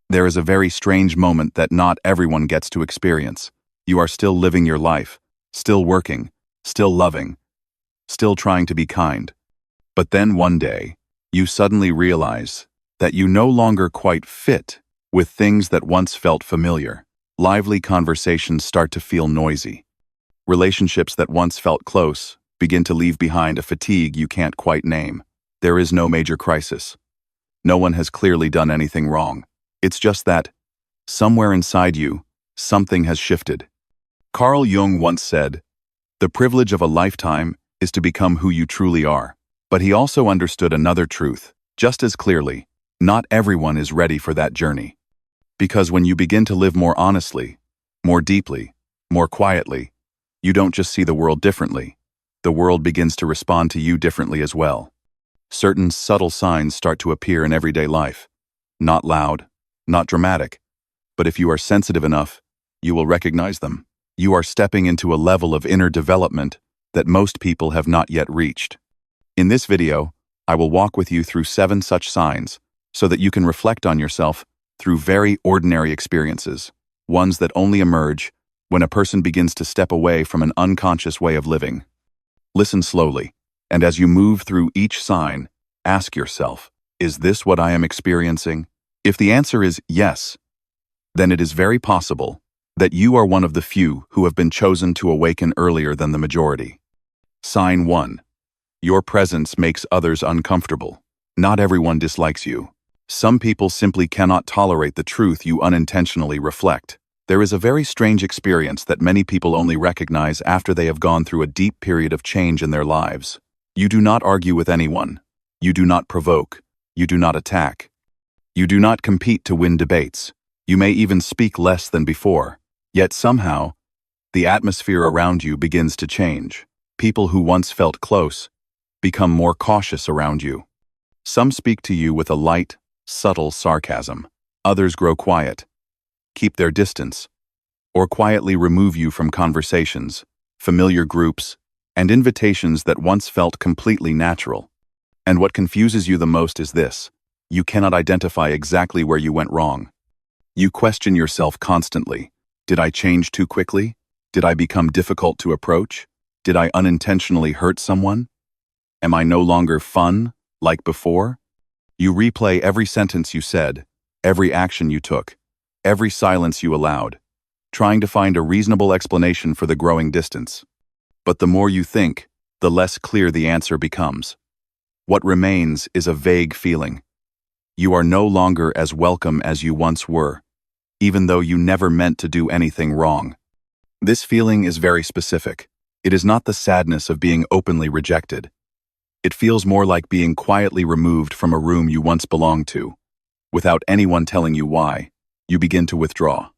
There is a very strange moment that not everyone gets to experience. You are still living your life, still working, still loving, still trying to be kind. But then one day, you suddenly realize that you no longer quite fit with things that once felt familiar. Lively conversations start to feel noisy. Relationships that once felt close begin to leave behind a fatigue you can't quite name. There is no major crisis. No one has clearly done anything wrong. It's just that, somewhere inside you, something has shifted. Carl Jung once said, "The privilege of a lifetime is to become who you truly are." But he also understood another truth, just as clearly. Not everyone is ready for that journey. Because when you begin to live more honestly, more deeply, more quietly, you don't just see the world differently. The world begins to respond to you differently as well. Certain subtle signs start to appear in everyday life. Not loud, not dramatic, but if you are sensitive enough, you will recognize them. You are stepping into a level of inner development that most people have not yet reached. In this video, I will walk with you through 7 such signs so that you can reflect on yourself through very ordinary experiences, ones that only emerge when a person begins to step away from an unconscious way of living. Listen slowly, and as you move through each sign, ask yourself, is this what I am experiencing? If the answer is yes, then it is very possible that you are one of the few who have been chosen to awaken earlier than the majority. Sign 1. Your presence makes others uncomfortable. Not everyone dislikes you. Some people simply cannot tolerate the truth you unintentionally reflect. There is a very strange experience that many people only recognize after they have gone through a deep period of change in their lives. You do not argue with anyone. You do not provoke. You do not attack. You do not compete to win debates. You may even speak less than before. Yet somehow, the atmosphere around you begins to change. People who once felt close become more cautious around you. Some speak to you with a light, subtle sarcasm. Others grow quiet, keep their distance, or quietly remove you from conversations, familiar groups, and invitations that once felt completely natural. And what confuses you the most is this: you cannot identify exactly where you went wrong. You question yourself constantly. Did I change too quickly? Did I become difficult to approach? Did I unintentionally hurt someone? Am I no longer fun, like before? You replay every sentence you said, every action you took, every silence you allowed, trying to find a reasonable explanation for the growing distance. But the more you think, the less clear the answer becomes. What remains is a vague feeling. You are no longer as welcome as you once were, even though you never meant to do anything wrong. This feeling is very specific. It is not the sadness of being openly rejected. It feels more like being quietly removed from a room you once belonged to. Without anyone telling you why, you begin to withdraw.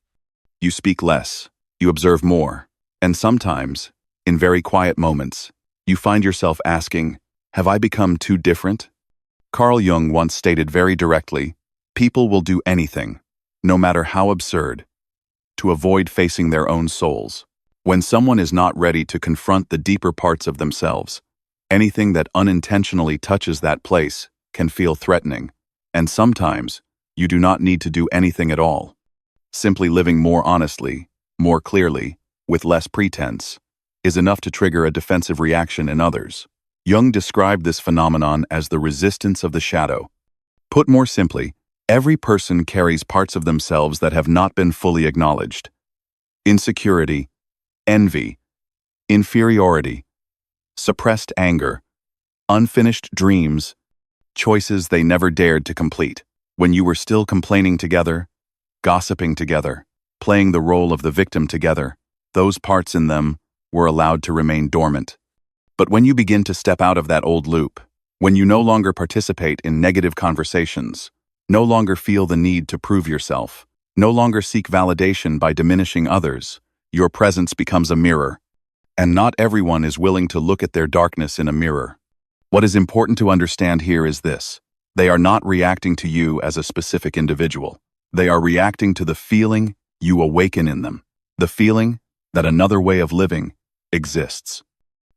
You speak less, you observe more, and sometimes, in very quiet moments, you find yourself asking, have I become too different? Carl Jung once stated very directly, people will do anything, no matter how absurd, to avoid facing their own souls. When someone is not ready to confront the deeper parts of themselves, anything that unintentionally touches that place can feel threatening, and sometimes you do not need to do anything at all. Simply living more honestly, more clearly, with less pretense, is enough to trigger a defensive reaction in others. Jung described this phenomenon as the resistance of the shadow. Put more simply, every person carries parts of themselves that have not been fully acknowledged. Insecurity, envy, inferiority, suppressed anger, unfinished dreams, choices they never dared to complete. When you were still complaining together, gossiping together, playing the role of the victim together, those parts in them were allowed to remain dormant. But when you begin to step out of that old loop, when you no longer participate in negative conversations, no longer feel the need to prove yourself, no longer seek validation by diminishing others, your presence becomes a mirror. And not everyone is willing to look at their darkness in a mirror. What is important to understand here is this: they are not reacting to you as a specific individual. They are reacting to the feeling you awaken in them, the feeling that another way of living exists,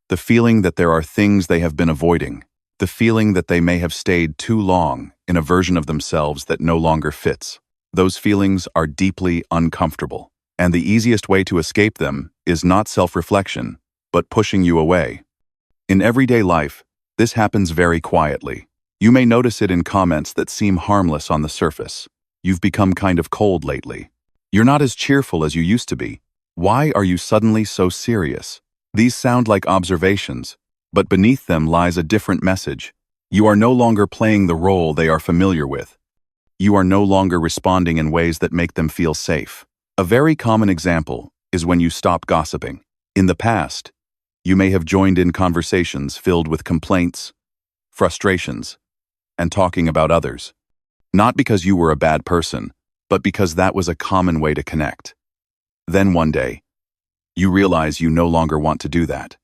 the feeling that there are things they have been avoiding, the feeling that they may have stayed too long in a version of themselves that no longer fits. Those feelings are deeply uncomfortable, and the easiest way to escape them is not self-reflection, but pushing you away. In everyday life, this happens very quietly. You may notice it in comments that seem harmless on the surface. You've become kind of cold lately. You're not as cheerful as you used to be. Why are you suddenly so serious? These sound like observations, but beneath them lies a different message. You are no longer playing the role they are familiar with. You are no longer responding in ways that make them feel safe. A very common example is when you stop gossiping. In the past, you may have joined in conversations filled with complaints, frustrations, and talking about others. Not because you were a bad person, but because that was a common way to connect. Then one day, you realize you no longer want to do that.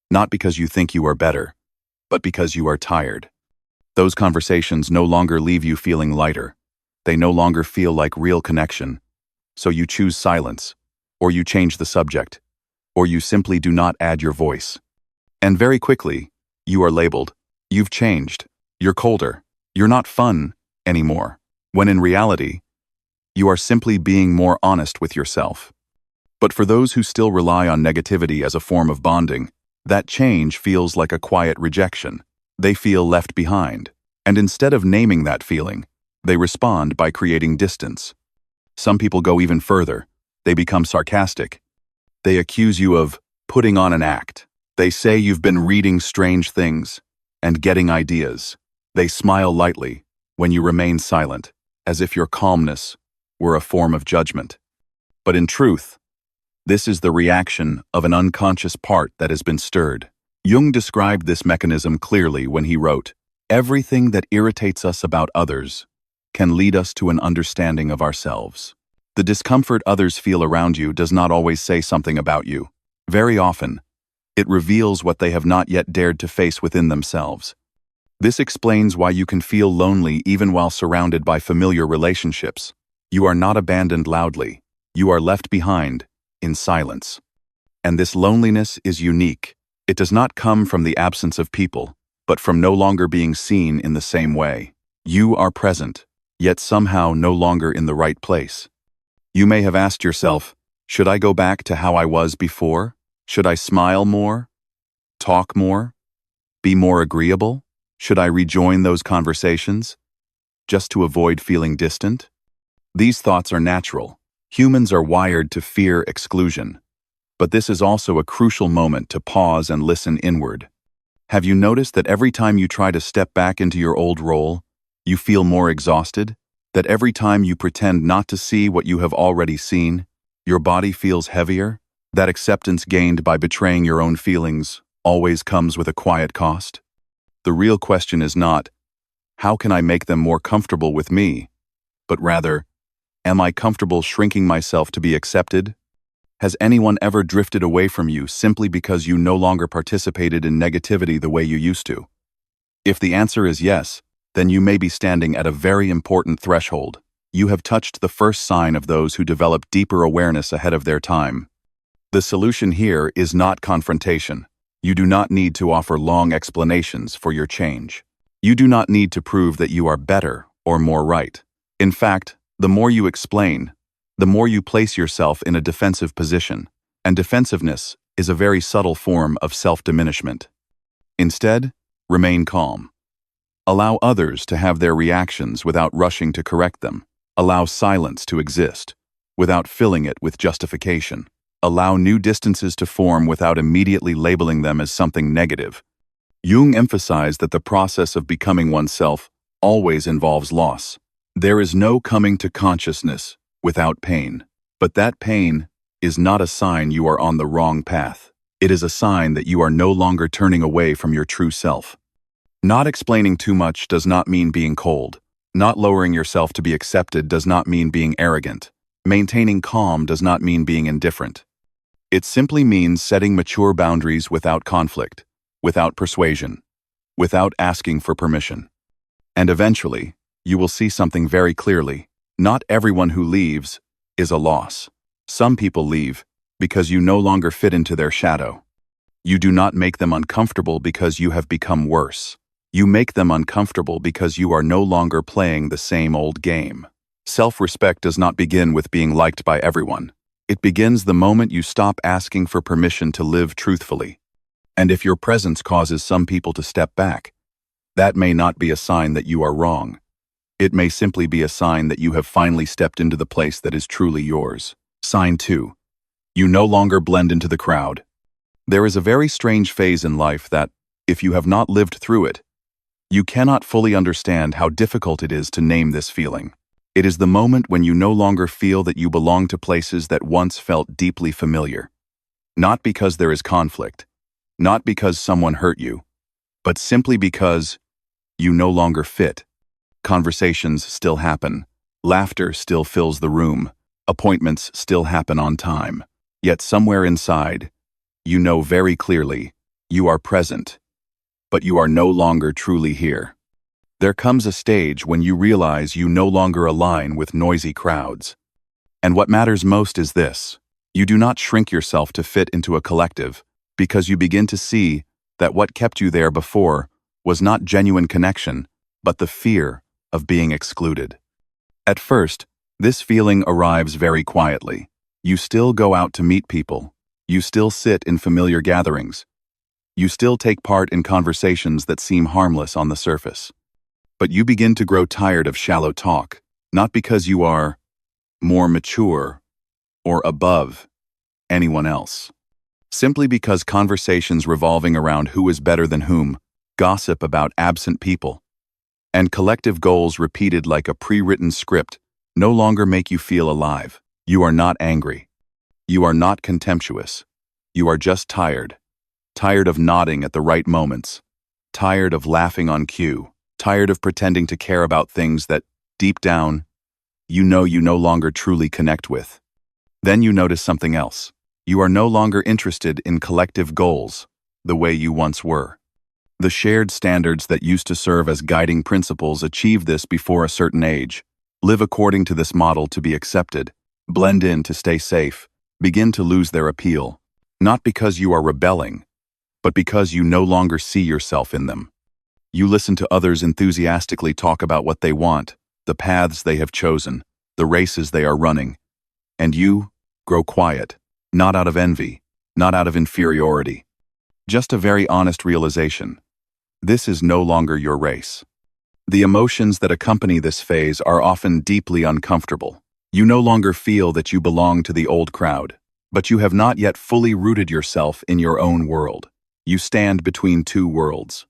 Not because you think you are better, but because you are tired. Those conversations no longer leave you feeling lighter. They no longer feel like real connection. So you choose silence, or you change the subject, or you simply do not add your voice. And very quickly, you are labeled. You've changed. You're colder. You're not fun anymore. When in reality, you are simply being more honest with yourself. But for those who still rely on negativity as a form of bonding, that change feels like a quiet rejection. They feel left behind. And instead of naming that feeling, they respond by creating distance. Some people go even further. They become sarcastic. They accuse you of putting on an act. They say you've been reading strange things and getting ideas. They smile lightly when you remain silent, as if your calmness were a form of judgment. But in truth, this is the reaction of an unconscious part that has been stirred. Jung described this mechanism clearly when he wrote, "Everything that irritates us about others can lead us to an understanding of ourselves." The discomfort others feel around you does not always say something about you. Very often, it reveals what they have not yet dared to face within themselves. This explains why you can feel lonely even while surrounded by familiar relationships. You are not abandoned loudly. You are left behind in silence. And this loneliness is unique. It does not come from the absence of people, but from no longer being seen in the same way. You are present, yet somehow no longer in the right place. You may have asked yourself, should I go back to how I was before? Should I smile more? Talk more? Be more agreeable? Should I rejoin those conversations just to avoid feeling distant? These thoughts are natural. Humans are wired to fear exclusion. But this is also a crucial moment to pause and listen inward. Have you noticed that every time you try to step back into your old role, you feel more exhausted? That every time you pretend not to see what you have already seen, your body feels heavier? That acceptance gained by betraying your own feelings always comes with a quiet cost? The real question is not, how can I make them more comfortable with me? But rather, am I comfortable shrinking myself to be accepted? Has anyone ever drifted away from you simply because you no longer participated in negativity the way you used to? If the answer is yes, then you may be standing at a very important threshold. You have touched the first sign of those who develop deeper awareness ahead of their time. The solution here is not confrontation. You do not need to offer long explanations for your change. You do not need to prove that you are better or more right. In fact, the more you explain, the more you place yourself in a defensive position, and defensiveness is a very subtle form of self-diminishment. Instead, remain calm. Allow others to have their reactions without rushing to correct them. Allow silence to exist, without filling it with justification. Allow new distances to form without immediately labeling them as something negative. Jung emphasized that the process of becoming oneself always involves loss. There is no coming to consciousness without pain. But that pain is not a sign you are on the wrong path. It is a sign that you are no longer turning away from your true self. Not explaining too much does not mean being cold. Not lowering yourself to be accepted does not mean being arrogant. Maintaining calm does not mean being indifferent. It simply means setting mature boundaries without conflict, without persuasion, without asking for permission. And eventually, you will see something very clearly. Not everyone who leaves is a loss. Some people leave because you no longer fit into their shadow. You do not make them uncomfortable because you have become worse. You make them uncomfortable because you are no longer playing the same old game. Self-respect does not begin with being liked by everyone. It begins the moment you stop asking for permission to live truthfully. And if your presence causes some people to step back, that may not be a sign that you are wrong. It may simply be a sign that you have finally stepped into the place that is truly yours. Sign 2. You no longer blend into the crowd. There is a very strange phase in life that, if you have not lived through it, you cannot fully understand how difficult it is to name this feeling. It is the moment when you no longer feel that you belong to places that once felt deeply familiar. Not because there is conflict, not because someone hurt you, but simply because you no longer fit. Conversations still happen, laughter still fills the room, appointments still happen on time. Yet somewhere inside, you know very clearly, you are present, but you are no longer truly here. There comes a stage when you realize you no longer align with noisy crowds. And what matters most is this: you do not shrink yourself to fit into a collective, because you begin to see that what kept you there before was not genuine connection, but the fear of being excluded. At first, this feeling arrives very quietly. You still go out to meet people. You still sit in familiar gatherings. You still take part in conversations that seem harmless on the surface. But you begin to grow tired of shallow talk, not because you are more mature or above anyone else. Simply because conversations revolving around who is better than whom, gossip about absent people, and collective goals repeated like a pre-written script no longer make you feel alive. You are not angry. You are not contemptuous. You are just tired. Tired of nodding at the right moments. Tired of laughing on cue. Tired of pretending to care about things that, deep down, you know you no longer truly connect with. Then you notice something else. You are no longer interested in collective goals the way you once were. The shared standards that used to serve as guiding principles achieve this before a certain age, live according to this model to be accepted, blend in to stay safe, begin to lose their appeal, not because you are rebelling, but because you no longer see yourself in them. You listen to others enthusiastically talk about what they want, the paths they have chosen, the races they are running, and you grow quiet, not out of envy, not out of inferiority. Just a very honest realization. This is no longer your race. The emotions that accompany this phase are often deeply uncomfortable. You no longer feel that you belong to the old crowd, but you have not yet fully rooted yourself in your own world. You stand between two worlds.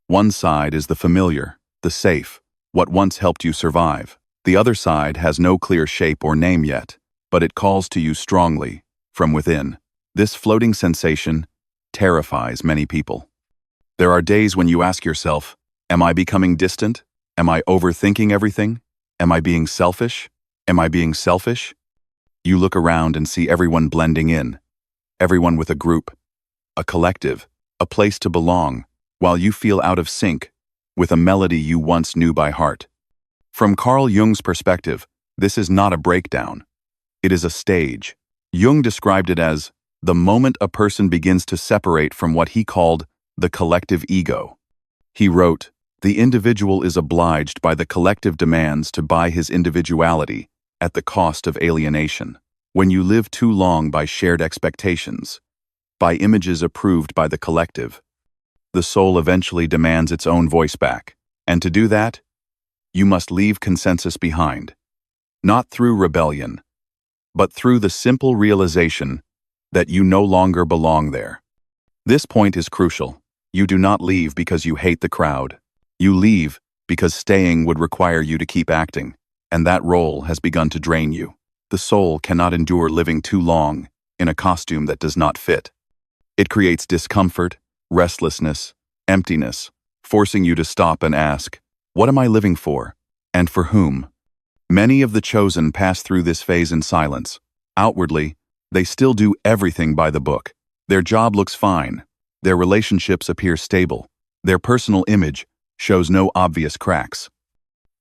One side is the familiar, the safe, what once helped you survive. The other side has no clear shape or name yet, but it calls to you strongly, from within. This floating sensation terrifies many people. There are days when you ask yourself, am I becoming distant? Am I overthinking everything? Am I being selfish? Am I being selfish? You look around and see everyone blending in, everyone with a group, a collective, a place to belong, while you feel out of sync with a melody you once knew by heart. From Carl Jung's perspective, this is not a breakdown. It is a stage. Jung described it as the moment a person begins to separate from what he called the collective ego. He wrote, "The individual is obliged by the collective demands to buy his individuality at the cost of alienation. When you live too long by shared expectations, by images approved by the collective, the soul eventually demands its own voice back. And to do that, you must leave consensus behind. Not through rebellion, but through the simple realization that you no longer belong there." This point is crucial. You do not leave because you hate the crowd. You leave because staying would require you to keep acting, and that role has begun to drain you. The soul cannot endure living too long in a costume that does not fit. It creates discomfort, restlessness, emptiness, forcing you to stop and ask, what am I living for, and for whom? Many of the chosen pass through this phase in silence. Outwardly, they still do everything by the book. Their job looks fine. Their relationships appear stable. Their personal image shows no obvious cracks.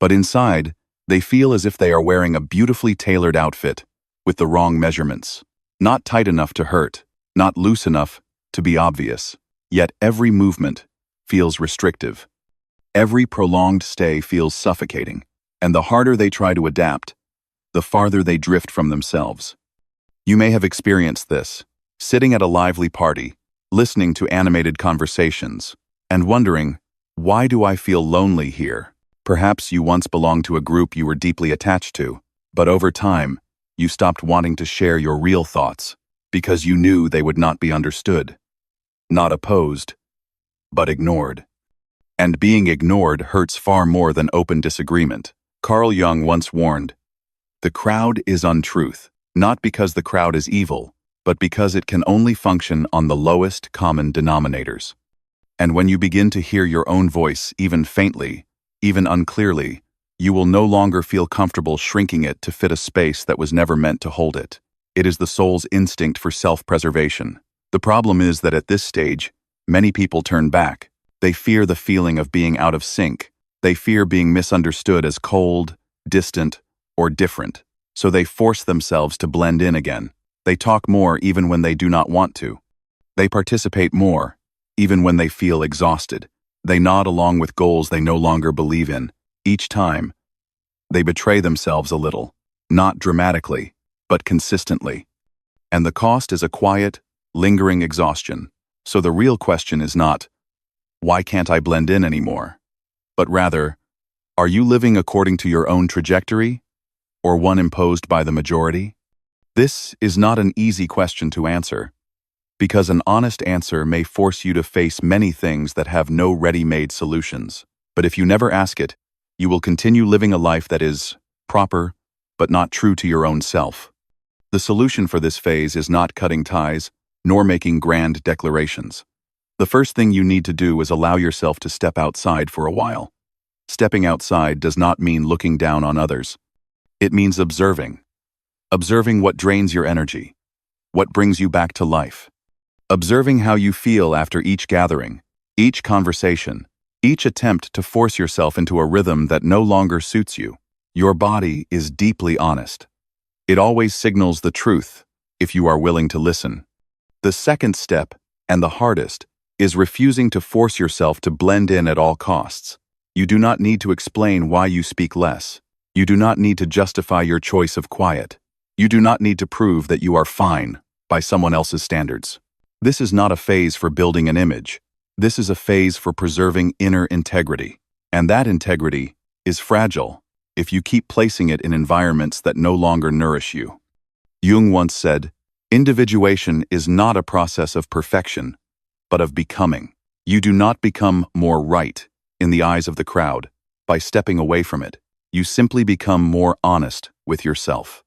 But inside, they feel as if they are wearing a beautifully tailored outfit with the wrong measurements. Not tight enough to hurt, not loose enough to be obvious. Yet every movement feels restrictive. Every prolonged stay feels suffocating. And the harder they try to adapt, the farther they drift from themselves. You may have experienced this, sitting at a lively party, listening to animated conversations, and wondering, why do I feel lonely here? Perhaps you once belonged to a group you were deeply attached to, but over time, you stopped wanting to share your real thoughts because you knew they would not be understood, not opposed, but ignored. And being ignored hurts far more than open disagreement. Carl Jung once warned, "The crowd is untruth, not because the crowd is evil, but because it can only function on the lowest common denominators." And when you begin to hear your own voice, even faintly, even unclearly, you will no longer feel comfortable shrinking it to fit a space that was never meant to hold it. It is the soul's instinct for self-preservation. The problem is that at this stage, many people turn back. They fear the feeling of being out of sync. They fear being misunderstood as cold, distant, or different. So they force themselves to blend in again. They talk more even when they do not want to. They participate more, even when they feel exhausted. They nod along with goals they no longer believe in. Each time, they betray themselves a little, not dramatically, but consistently. And the cost is a quiet, lingering exhaustion. So the real question is not, why can't I blend in anymore? But rather, are you living according to your own trajectory, or one imposed by the majority? This is not an easy question to answer, because an honest answer may force you to face many things that have no ready-made solutions. But if you never ask it, you will continue living a life that is proper, but not true to your own self. The solution for this phase is not cutting ties, nor making grand declarations. The first thing you need to do is allow yourself to step outside for a while. Stepping outside does not mean looking down on others. It means observing. Observing what drains your energy, what brings you back to life. Observing how you feel after each gathering, each conversation, each attempt to force yourself into a rhythm that no longer suits you. Your body is deeply honest. It always signals the truth, if you are willing to listen. The second step, and the hardest, is refusing to force yourself to blend in at all costs. You do not need to explain why you speak less. You do not need to justify your choice of quiet. You do not need to prove that you are fine by someone else's standards. This is not a phase for building an image. This is a phase for preserving inner integrity. And that integrity is fragile if you keep placing it in environments that no longer nourish you. Jung once said, "Individuation is not a process of perfection, but of becoming." You do not become more right in the eyes of the crowd by stepping away from it. You simply become more honest with yourself.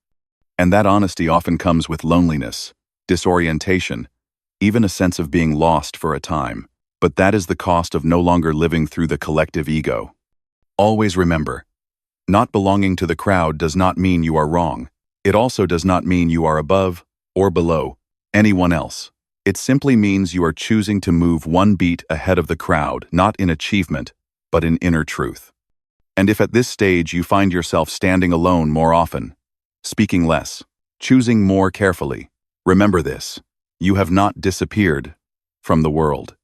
And that honesty often comes with loneliness, disorientation, even a sense of being lost for a time. But that is the cost of no longer living through the collective ego. Always remember, not belonging to the crowd does not mean you are wrong. It also does not mean you are above or below anyone else. It simply means you are choosing to move one beat ahead of the crowd, not in achievement, but in inner truth. And if at this stage you find yourself standing alone more often, speaking less, choosing more carefully, remember this: you have not disappeared from the world.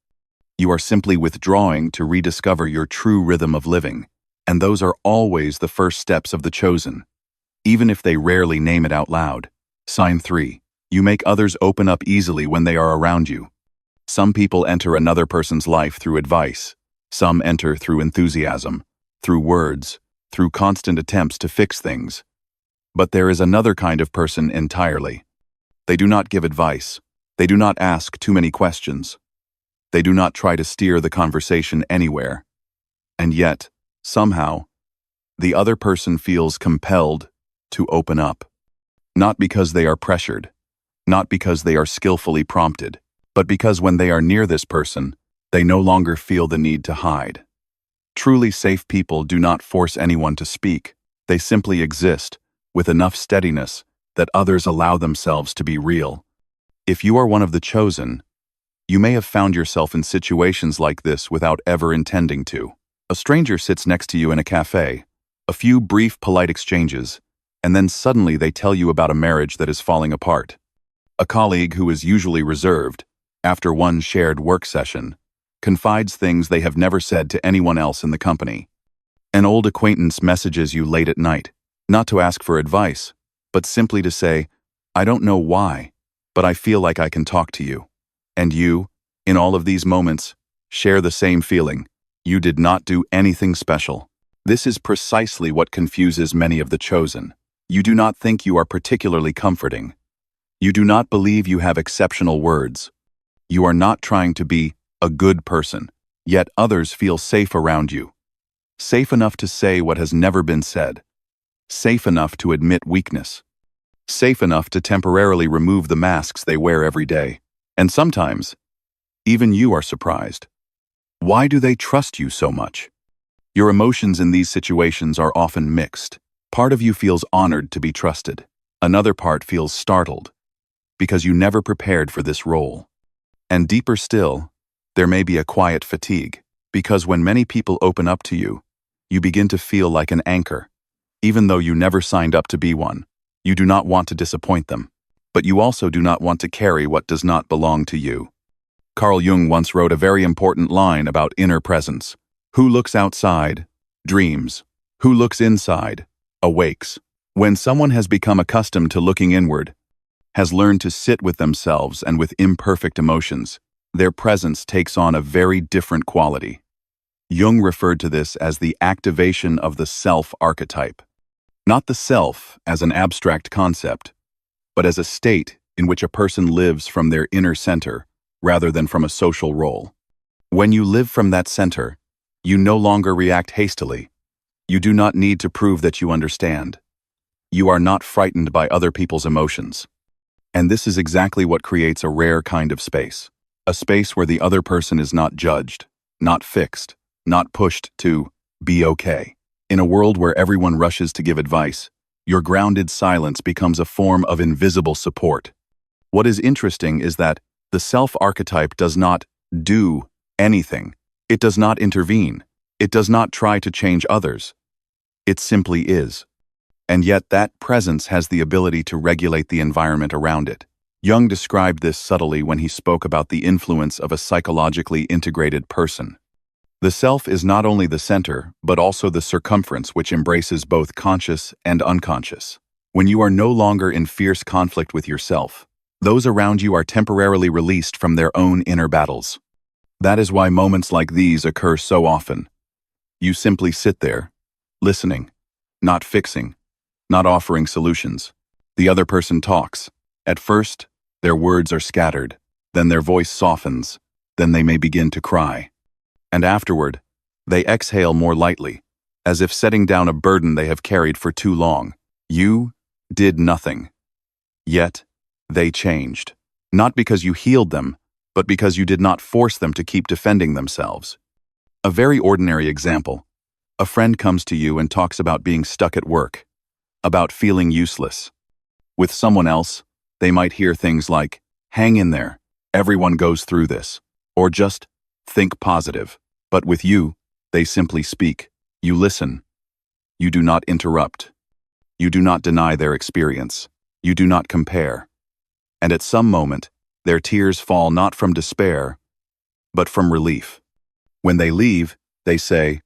You are simply withdrawing to rediscover your true rhythm of living, and those are always the first steps of the chosen, even if they rarely name it out loud. Sign 3. You make others open up easily when they are around you. Some people enter another person's life through advice. Some enter through enthusiasm, through words, through constant attempts to fix things. But there is another kind of person entirely. They do not give advice. They do not ask too many questions. They do not try to steer the conversation anywhere. And yet, somehow, the other person feels compelled to open up. Not because they are pressured, not because they are skillfully prompted, but because when they are near this person, they no longer feel the need to hide. Truly safe people do not force anyone to speak. They simply exist, with enough steadiness that others allow themselves to be real. If you are one of the chosen, you may have found yourself in situations like this without ever intending to. A stranger sits next to you in a cafe, a few brief, polite exchanges, and then suddenly they tell you about a marriage that is falling apart. A colleague who is usually reserved, after one shared work session, confides things they have never said to anyone else in the company. An old acquaintance messages you late at night, not to ask for advice, but simply to say, "I don't know why, but I feel like I can talk to you." And you, in all of these moments, share the same feeling. You did not do anything special. This is precisely what confuses many of the chosen. You do not think you are particularly comforting. You do not believe you have exceptional words. You are not trying to be a good person, yet others feel safe around you. Safe enough to say what has never been said. Safe enough to admit weakness. Safe enough to temporarily remove the masks they wear every day. And sometimes, even you are surprised. Why do they trust you so much? Your emotions in these situations are often mixed. Part of you feels honored to be trusted. Another part feels startled, because you never prepared for this role. And deeper still, there may be a quiet fatigue, because when many people open up to you, you begin to feel like an anchor. Even though you never signed up to be one, you do not want to disappoint them, but you also do not want to carry what does not belong to you. Carl Jung once wrote a very important line about inner presence. Who looks outside, dreams. Who looks inside, awakes. When someone has become accustomed to looking inward, has learned to sit with themselves and with imperfect emotions, their presence takes on a very different quality. Jung referred to this as the activation of the self archetype. Not the self as an abstract concept, but as a state in which a person lives from their inner center rather than from a social role. When you live from that center, you no longer react hastily. You do not need to prove that you understand. You are not frightened by other people's emotions. And this is exactly what creates a rare kind of space. A space where the other person is not judged, not fixed, not pushed to be okay. In a world where everyone rushes to give advice, your grounded silence becomes a form of invisible support. What is interesting is that the self-archetype does not do anything. It does not intervene. It does not try to change others. It simply is. And yet that presence has the ability to regulate the environment around it. Jung described this subtly when he spoke about the influence of a psychologically integrated person. The self is not only the center, but also the circumference which embraces both conscious and unconscious. When you are no longer in fierce conflict with yourself, those around you are temporarily released from their own inner battles. That is why moments like these occur so often. You simply sit there, listening, not fixing, not offering solutions. The other person talks. At first, their words are scattered, then their voice softens, then they may begin to cry. And afterward, they exhale more lightly, as if setting down a burden they have carried for too long. You did nothing. Yet, they changed. Not because you healed them, but because you did not force them to keep defending themselves. A very ordinary example. A friend comes to you and talks about being stuck at work, about feeling useless. With someone else, they might hear things like, "Hang in there, everyone goes through this," or just, "Think positive." But with you, they simply speak. You listen. You do not interrupt. You do not deny their experience. You do not compare. And at some moment, their tears fall not from despair, but from relief. When they leave, they say,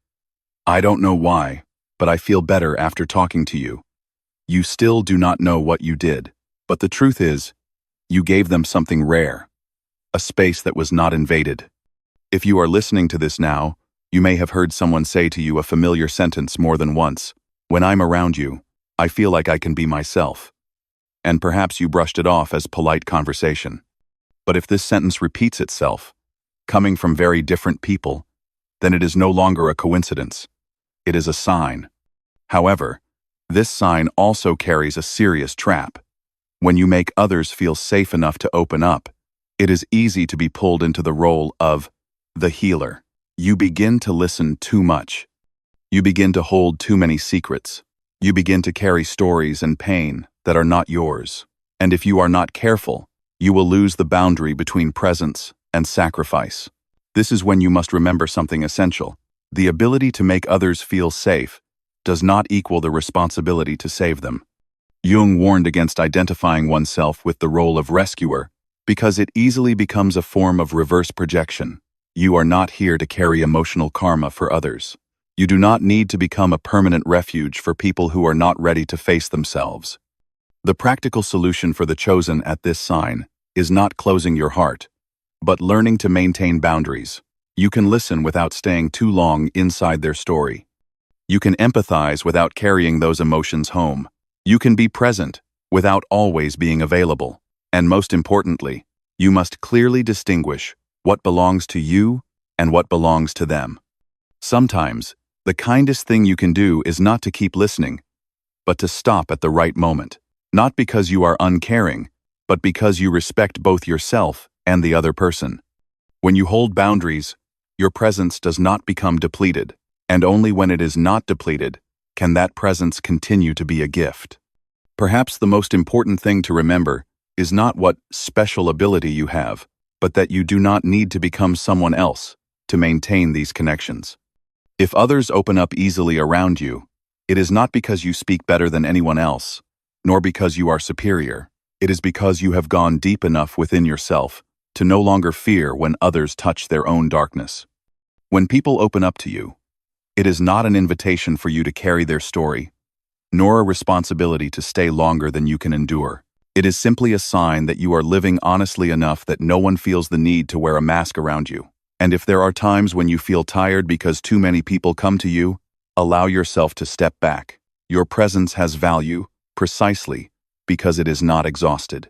"I don't know why, but I feel better after talking to you." You still do not know what you did, but the truth is, you gave them something rare, a space that was not invaded. If you are listening to this now, you may have heard someone say to you a familiar sentence more than once. "When I'm around you, I feel like I can be myself." And perhaps you brushed it off as polite conversation. But if this sentence repeats itself, coming from very different people, then it is no longer a coincidence. It is a sign. However, this sign also carries a serious trap. When you make others feel safe enough to open up, it is easy to be pulled into the role of the healer. You begin to listen too much. You begin to hold too many secrets. You begin to carry stories and pain that are not yours. And if you are not careful, you will lose the boundary between presence and sacrifice. This is when you must remember something essential. The ability to make others feel safe does not equal the responsibility to save them. Jung warned against identifying oneself with the role of rescuer because it easily becomes a form of reverse projection. You are not here to carry emotional karma for others. You do not need to become a permanent refuge for people who are not ready to face themselves. The practical solution for the chosen at this sign is not closing your heart, but learning to maintain boundaries. You can listen without staying too long inside their story. You can empathize without carrying those emotions home. You can be present without always being available. And most importantly, you must clearly distinguish what belongs to you and what belongs to them. Sometimes, the kindest thing you can do is not to keep listening, but to stop at the right moment. Not because you are uncaring, but because you respect both yourself and the other person. When you hold boundaries, your presence does not become depleted, and only when it is not depleted can that presence continue to be a gift. Perhaps the most important thing to remember is not what special ability you have, but that you do not need to become someone else to maintain these connections. If others open up easily around you, it is not because you speak better than anyone else, nor because you are superior. It is because you have gone deep enough within yourself to no longer fear when others touch their own darkness. When people open up to you, it is not an invitation for you to carry their story, nor a responsibility to stay longer than you can endure. It is simply a sign that you are living honestly enough that no one feels the need to wear a mask around you. And if there are times when you feel tired because too many people come to you, allow yourself to step back. Your presence has value, precisely because it is not exhausted.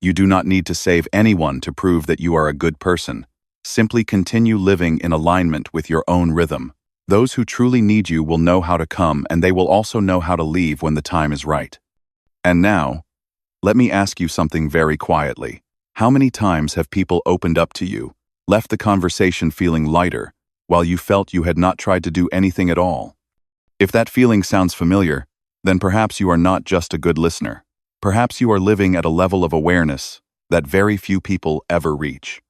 You do not need to save anyone to prove that you are a good person. Simply continue living in alignment with your own rhythm. Those who truly need you will know how to come, and they will also know how to leave when the time is right. And now, let me ask you something very quietly. How many times have people opened up to you, left the conversation feeling lighter, while you felt you had not tried to do anything at all? If that feeling sounds familiar, then perhaps you are not just a good listener. Perhaps you are living at a level of awareness that very few people ever reach.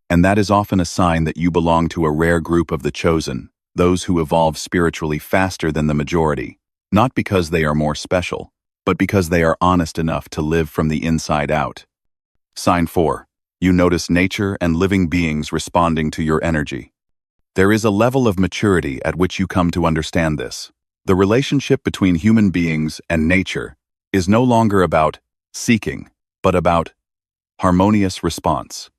And that is often a sign that you belong to a rare group of the chosen, those who evolve spiritually faster than the majority, not because they are more special, but because they are honest enough to live from the inside out. Sign 4. You notice nature and living beings responding to your energy. There is a level of maturity at which you come to understand this. The relationship between human beings and nature is no longer about seeking, but about harmonious response.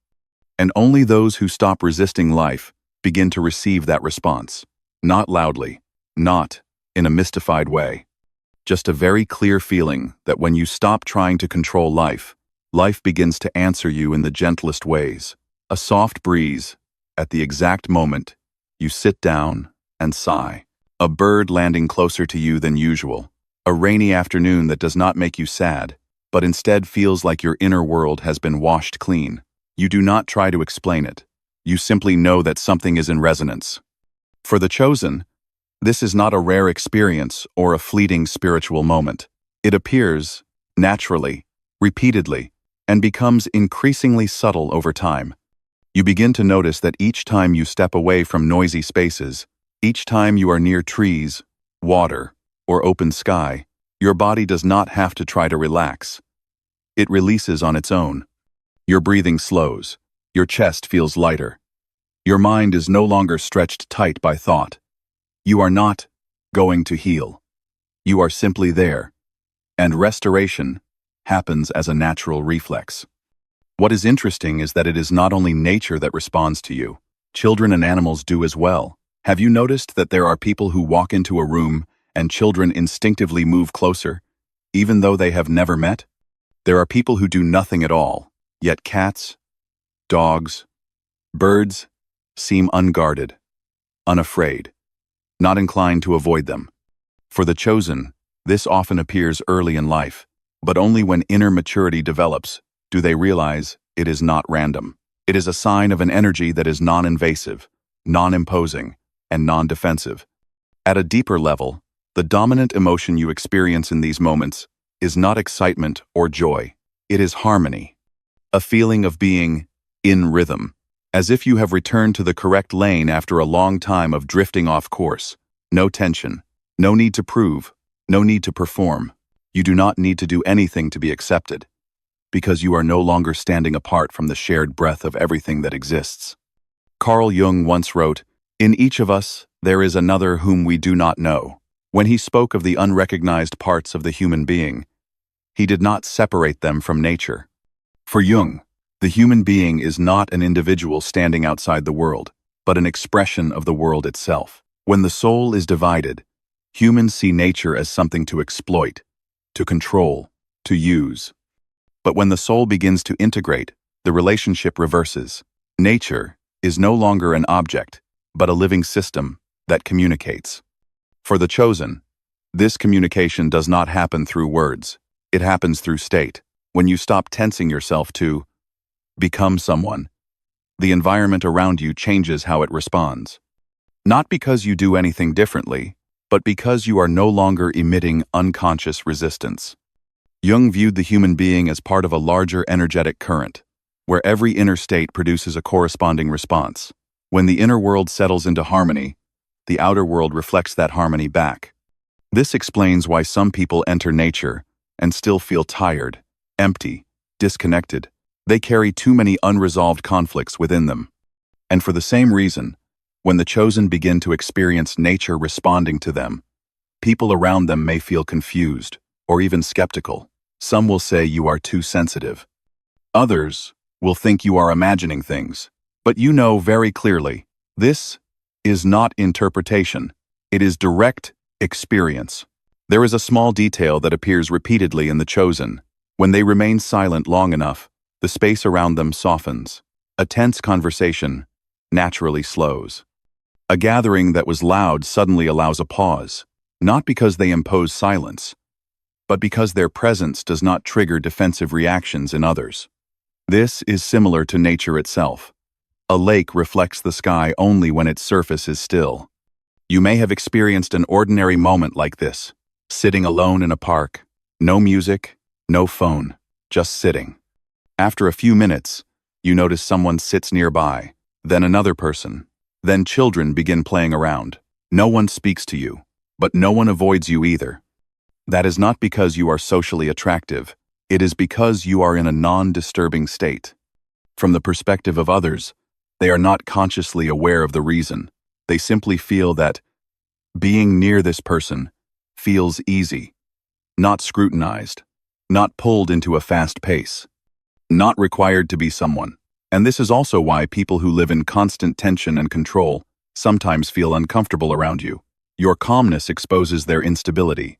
And only those who stop resisting life begin to receive that response. Not loudly, not in a mystified way. Just a very clear feeling that when you stop trying to control life, life begins to answer you in the gentlest ways. A soft breeze at the exact moment you sit down and sigh. A bird landing closer to you than usual. A rainy afternoon that does not make you sad, but instead feels like your inner world has been washed clean. You do not try to explain it. You simply know that something is in resonance. For the chosen, this is not a rare experience or a fleeting spiritual moment. It appears, naturally, repeatedly, and becomes increasingly subtle over time. You begin to notice that each time you step away from noisy spaces, each time you are near trees, water, or open sky, your body does not have to try to relax. It releases on its own. Your breathing slows. Your chest feels lighter. Your mind is no longer stretched tight by thought. You are not going to heal. You are simply there. And restoration happens as a natural reflex. What is interesting is that it is not only nature that responds to you. Children and animals do as well. Have you noticed that there are people who walk into a room and children instinctively move closer, even though they have never met? There are people who do nothing at all, yet cats, dogs, birds seem unguarded, unafraid, not inclined to avoid them. For the chosen, this often appears early in life, but only when inner maturity develops do they realize it is not random. It is a sign of an energy that is non-invasive, non-imposing, and non-defensive. At a deeper level, the dominant emotion you experience in these moments is not excitement or joy. It is harmony, a feeling of being in rhythm, as if you have returned to the correct lane after a long time of drifting off course. No tension, no need to prove, no need to perform. You do not need to do anything to be accepted, because you are no longer standing apart from the shared breath of everything that exists. Carl Jung once wrote, "In each of us, there is another whom we do not know. When he spoke of the unrecognized parts of the human being, he did not separate them from nature. For Jung, the human being is not an individual standing outside the world, but an expression of the world itself. When the soul is divided, humans see nature as something to exploit, to control, to use. But when the soul begins to integrate, the relationship reverses. Nature is no longer an object, but a living system that communicates. For the chosen, this communication does not happen through words. It happens through state. When you stop tensing yourself to become someone, the environment around you changes how it responds. Not because you do anything differently, but because you are no longer emitting unconscious resistance. Jung viewed the human being as part of a larger energetic current, where every inner state produces a corresponding response. When the inner world settles into harmony, the outer world reflects that harmony back. This explains why some people enter nature and still feel tired, empty, disconnected. They carry too many unresolved conflicts within them. And for the same reason, when the chosen begin to experience nature responding to them, people around them may feel confused or even skeptical. Some will say you are too sensitive. Others will think you are imagining things. But you know very clearly, this is not interpretation. It is direct experience. There is a small detail that appears repeatedly in the chosen. When they remain silent long enough, the space around them softens. A tense conversation naturally slows. A gathering that was loud suddenly allows a pause, not because they impose silence, but because their presence does not trigger defensive reactions in others. This is similar to nature itself. A lake reflects the sky only when its surface is still. You may have experienced an ordinary moment like this, sitting alone in a park, no music, no phone, just sitting. After a few minutes, you notice someone sits nearby, then another person, then children begin playing around. No one speaks to you, but no one avoids you either. That is not because you are socially attractive. It is because you are in a non-disturbing state. From the perspective of others, they are not consciously aware of the reason. They simply feel that being near this person feels easy, not scrutinized, not pulled into a fast pace, not required to be someone. And this is also why people who live in constant tension and control sometimes feel uncomfortable around you. Your calmness exposes their instability.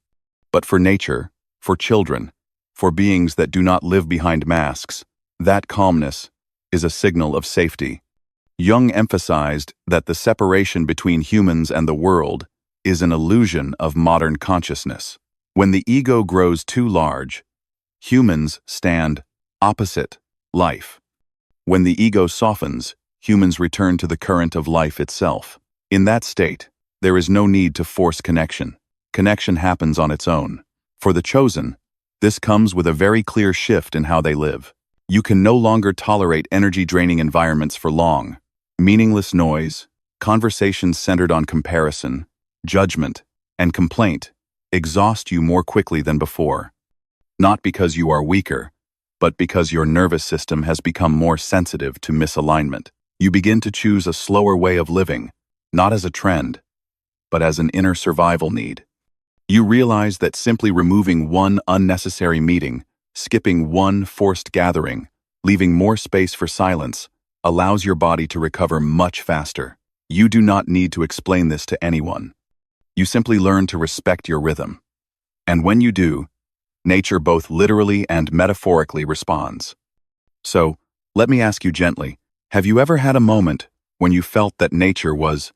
But for nature, for children, for beings that do not live behind masks, that calmness is a signal of safety. Jung emphasized that the separation between humans and the world is an illusion of modern consciousness. When the ego grows too large, humans stand opposite life. When the ego softens, humans return to the current of life itself. In that state, there is no need to force connection. Connection happens on its own. For the chosen, this comes with a very clear shift in how they live. You can no longer tolerate energy-draining environments for long. Meaningless noise, conversations centered on comparison, judgment, and complaint exhaust you more quickly than before. Not because you are weaker, but because your nervous system has become more sensitive to misalignment. You begin to choose a slower way of living, not as a trend, but as an inner survival need. You realize that simply removing one unnecessary meeting, skipping one forced gathering, leaving more space for silence, allows your body to recover much faster. You do not need to explain this to anyone. You simply learn to respect your rhythm. And when you do, nature both literally and metaphorically responds. So, let me ask you gently, have you ever had a moment when you felt that nature was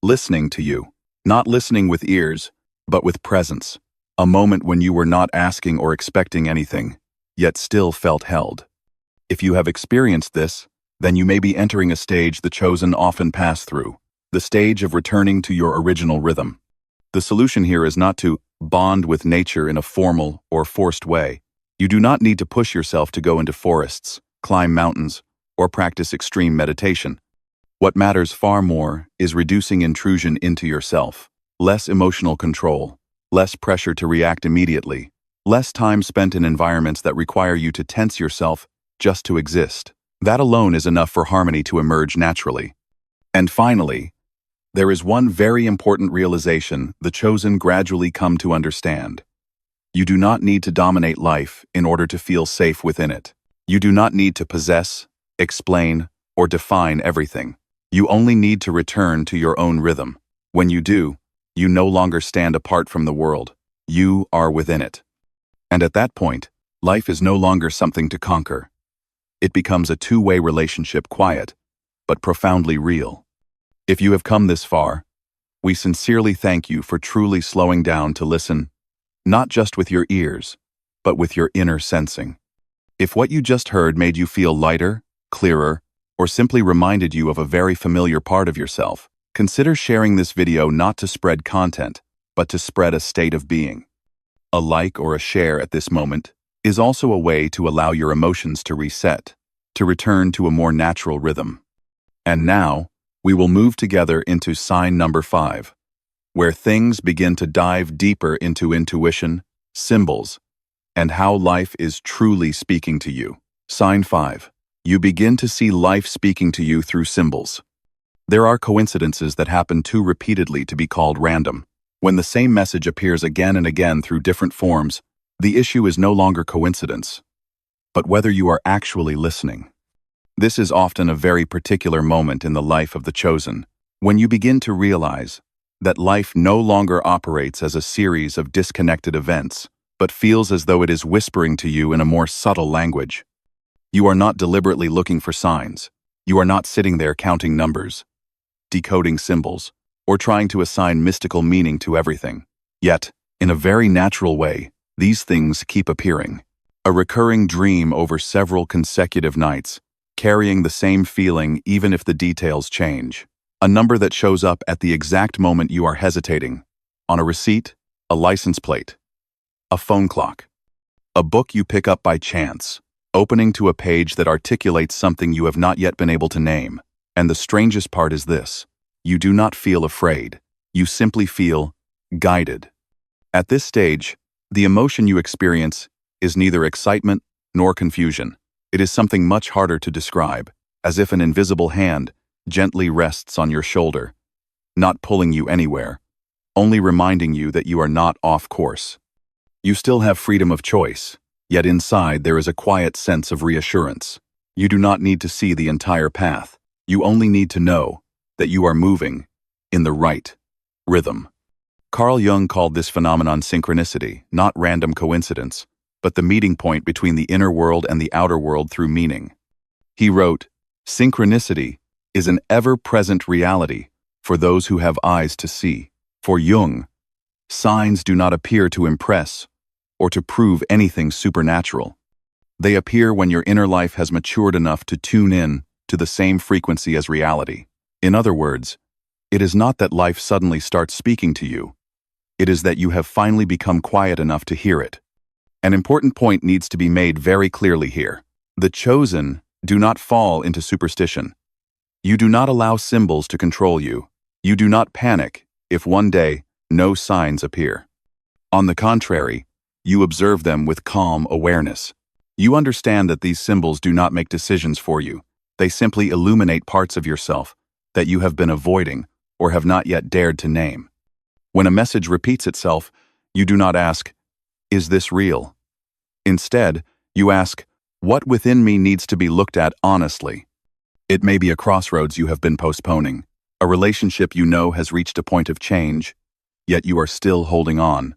listening to you? Not listening with ears, but with presence. A moment when you were not asking or expecting anything, yet still felt held. If you have experienced this, then you may be entering a stage the chosen often pass through, the stage of returning to your original rhythm. The solution here is not to bond with nature in a formal or forced way. You do not need to push yourself to go into forests, climb mountains, or practice extreme meditation. What matters far more is reducing intrusion into yourself. Less emotional control, less pressure to react immediately, less time spent in environments that require you to tense yourself just to exist. That alone is enough for harmony to emerge naturally. And finally, There is one very important realization the chosen gradually come to understand. You do not need to dominate life in order to feel safe within it. You do not need to possess, explain, or define everything. You only need to return to your own rhythm. When you do, you no longer stand apart from the world. You are within it. And at that point, life is no longer something to conquer. It becomes a two-way relationship, quiet, but profoundly real. If you have come this far, we sincerely thank you for truly slowing down to listen, not just with your ears, but with your inner sensing. If what you just heard made you feel lighter, clearer, or simply reminded you of a very familiar part of yourself, consider sharing this video not to spread content, but to spread a state of being. A like or a share at this moment is also a way to allow your emotions to reset, to return to a more natural rhythm. And now, we will move together into sign number 5, where things begin to dive deeper into intuition, symbols, and how life is truly speaking to you. Sign 5. You begin to see life speaking to you through symbols. There are coincidences that happen too repeatedly to be called random. When the same message appears again and again through different forms, the issue is no longer coincidence, but whether you are actually listening. This is often a very particular moment in the life of the chosen, when you begin to realize that life no longer operates as a series of disconnected events, but feels as though it is whispering to you in a more subtle language. You are not deliberately looking for signs. You are not sitting there counting numbers, decoding symbols, or trying to assign mystical meaning to everything. Yet, in a very natural way, these things keep appearing. A recurring dream over several consecutive nights, carrying the same feeling even if the details change. A number that shows up at the exact moment you are hesitating. On a receipt, a license plate, a phone clock, a book you pick up by chance, opening to a page that articulates something you have not yet been able to name. And the strangest part is this: you do not feel afraid. You simply feel guided. At this stage, the emotion you experience is neither excitement nor confusion. It is something much harder to describe, as if an invisible hand gently rests on your shoulder, not pulling you anywhere, only reminding you that you are not off course. You still have freedom of choice, yet inside there is a quiet sense of reassurance. You do not need to see the entire path. You only need to know that you are moving in the right rhythm. Carl Jung called this phenomenon synchronicity, not random coincidence, but the meeting point between the inner world and the outer world through meaning. He wrote, "Synchronicity is an ever-present reality for those who have eyes to see." For Jung, signs do not appear to impress or to prove anything supernatural. They appear when your inner life has matured enough to tune in to the same frequency as reality. In other words, it is not that life suddenly starts speaking to you. It is that you have finally become quiet enough to hear it. An important point needs to be made very clearly here. The chosen do not fall into superstition. You do not allow symbols to control you. You do not panic if one day no signs appear. On the contrary, you observe them with calm awareness. You understand that these symbols do not make decisions for you. They simply illuminate parts of yourself that you have been avoiding or have not yet dared to name. When a message repeats itself, you do not ask, "Is this real?" Instead, you ask, "What within me needs to be looked at honestly?" It may be a crossroads you have been postponing, a relationship you know has reached a point of change, yet you are still holding on.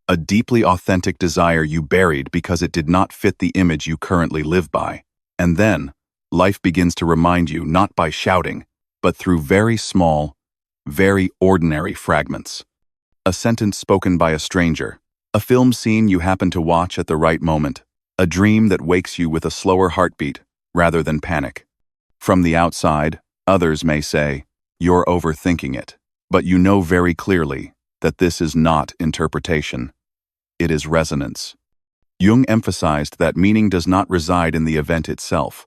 A deeply authentic desire you buried because it did not fit the image you currently live by. And then, life begins to remind you not by shouting, but through very small, very ordinary fragments. A sentence spoken by a stranger, a film scene you happen to watch at the right moment, a dream that wakes you with a slower heartbeat rather than panic. From the outside, others may say, "You're overthinking it," but you know very clearly that this is not interpretation. It is resonance. Jung emphasized that meaning does not reside in the event itself,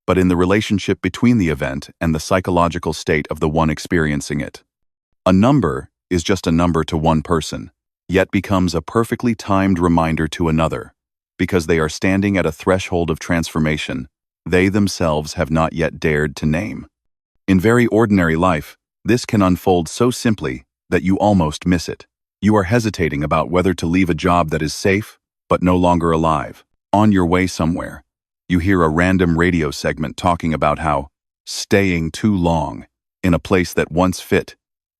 but in the relationship between the event and the psychological state of the one experiencing it. A number is just a number to one person, yet becomes a perfectly timed reminder to another, because they are standing at a threshold of transformation they themselves have not yet dared to name. In very ordinary life, This can unfold so simply that you almost miss it. You are hesitating about whether to leave a job that is safe, but no longer alive. On your way somewhere, you hear a random radio segment talking about how staying too long in a place that once fit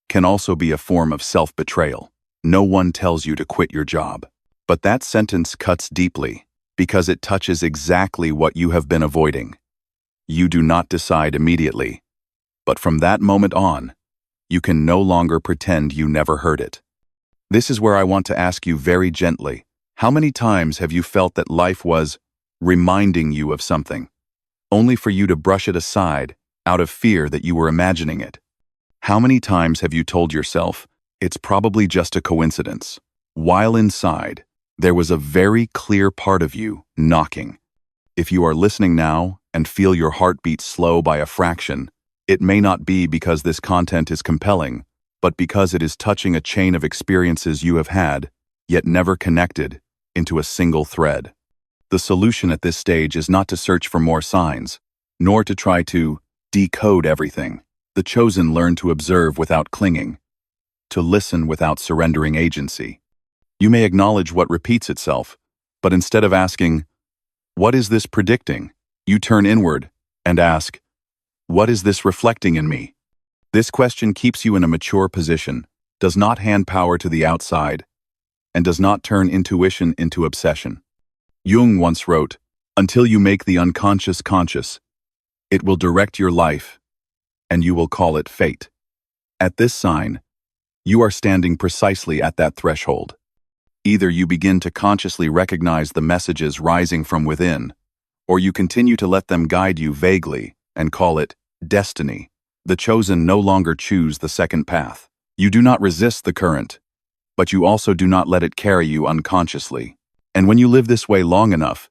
can also be a form of self-betrayal. No one tells you to quit your job. But that sentence cuts deeply because it touches exactly what you have been avoiding. You do not decide immediately, but from that moment on, you can no longer pretend you never heard it. This is where I want to ask you very gently, how many times have you felt that life was reminding you of something, only for you to brush it aside out of fear that you were imagining it? How many times have you told yourself, it's probably just a coincidence, while inside, there was a very clear part of you knocking? If you are listening now and feel your heartbeat slow by a fraction, it may not be because this content is compelling, but because it is touching a chain of experiences you have had, yet never connected, into a single thread. The solution at this stage is not to search for more signs, nor to try to decode everything. The chosen learn to observe without clinging, to listen without surrendering agency. You may acknowledge what repeats itself, but instead of asking, "What is this predicting?" you turn inward and ask, "What is this reflecting in me?" This question keeps you in a mature position, does not hand power to the outside, and does not turn intuition into obsession. Jung once wrote, "Until you make the unconscious conscious, it will direct your life, and you will call it fate." At this sign, you are standing precisely at that threshold. Either you begin to consciously recognize the messages rising from within, or you continue to let them guide you vaguely and call it destiny. The chosen no longer choose the second path. You do not resist the current, but you also do not let it carry you unconsciously. And when you live this way long enough,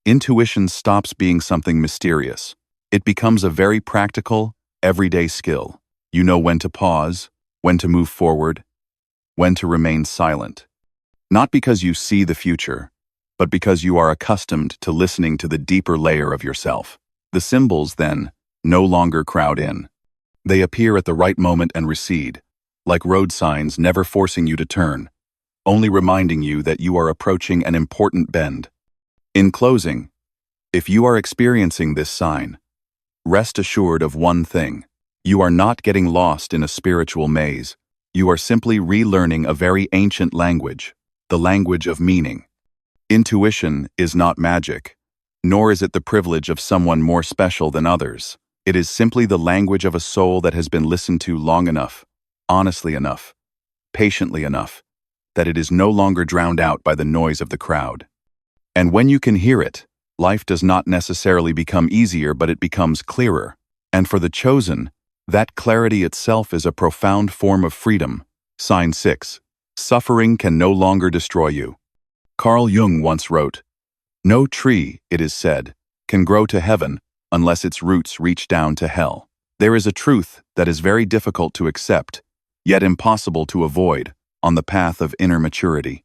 intuition stops being something mysterious. It becomes a very practical, everyday skill. You know when to pause, when to move forward, when to remain silent. Not because you see the future, but because you are accustomed to listening to the deeper layer of yourself. The symbols, then, no longer crowd in. They appear at the right moment and recede, like road signs never forcing you to turn, only reminding you that you are approaching an important bend. In closing, if you are experiencing this sign, rest assured of one thing. You are not getting lost in a spiritual maze. You are simply relearning a very ancient language, the language of meaning. Intuition is not magic, nor is it the privilege of someone more special than others. It is simply the language of a soul that has been listened to long enough, honestly enough, patiently enough, that it is no longer drowned out by the noise of the crowd. And when you can hear it, life does not necessarily become easier, but it becomes clearer. And for the chosen, that clarity itself is a profound form of freedom. Sign 6. Suffering can no longer destroy you. Carl Jung once wrote, "No tree, it is said, can grow to heaven unless its roots reach down to hell." There is a truth that is very difficult to accept, yet impossible to avoid, on the path of inner maturity.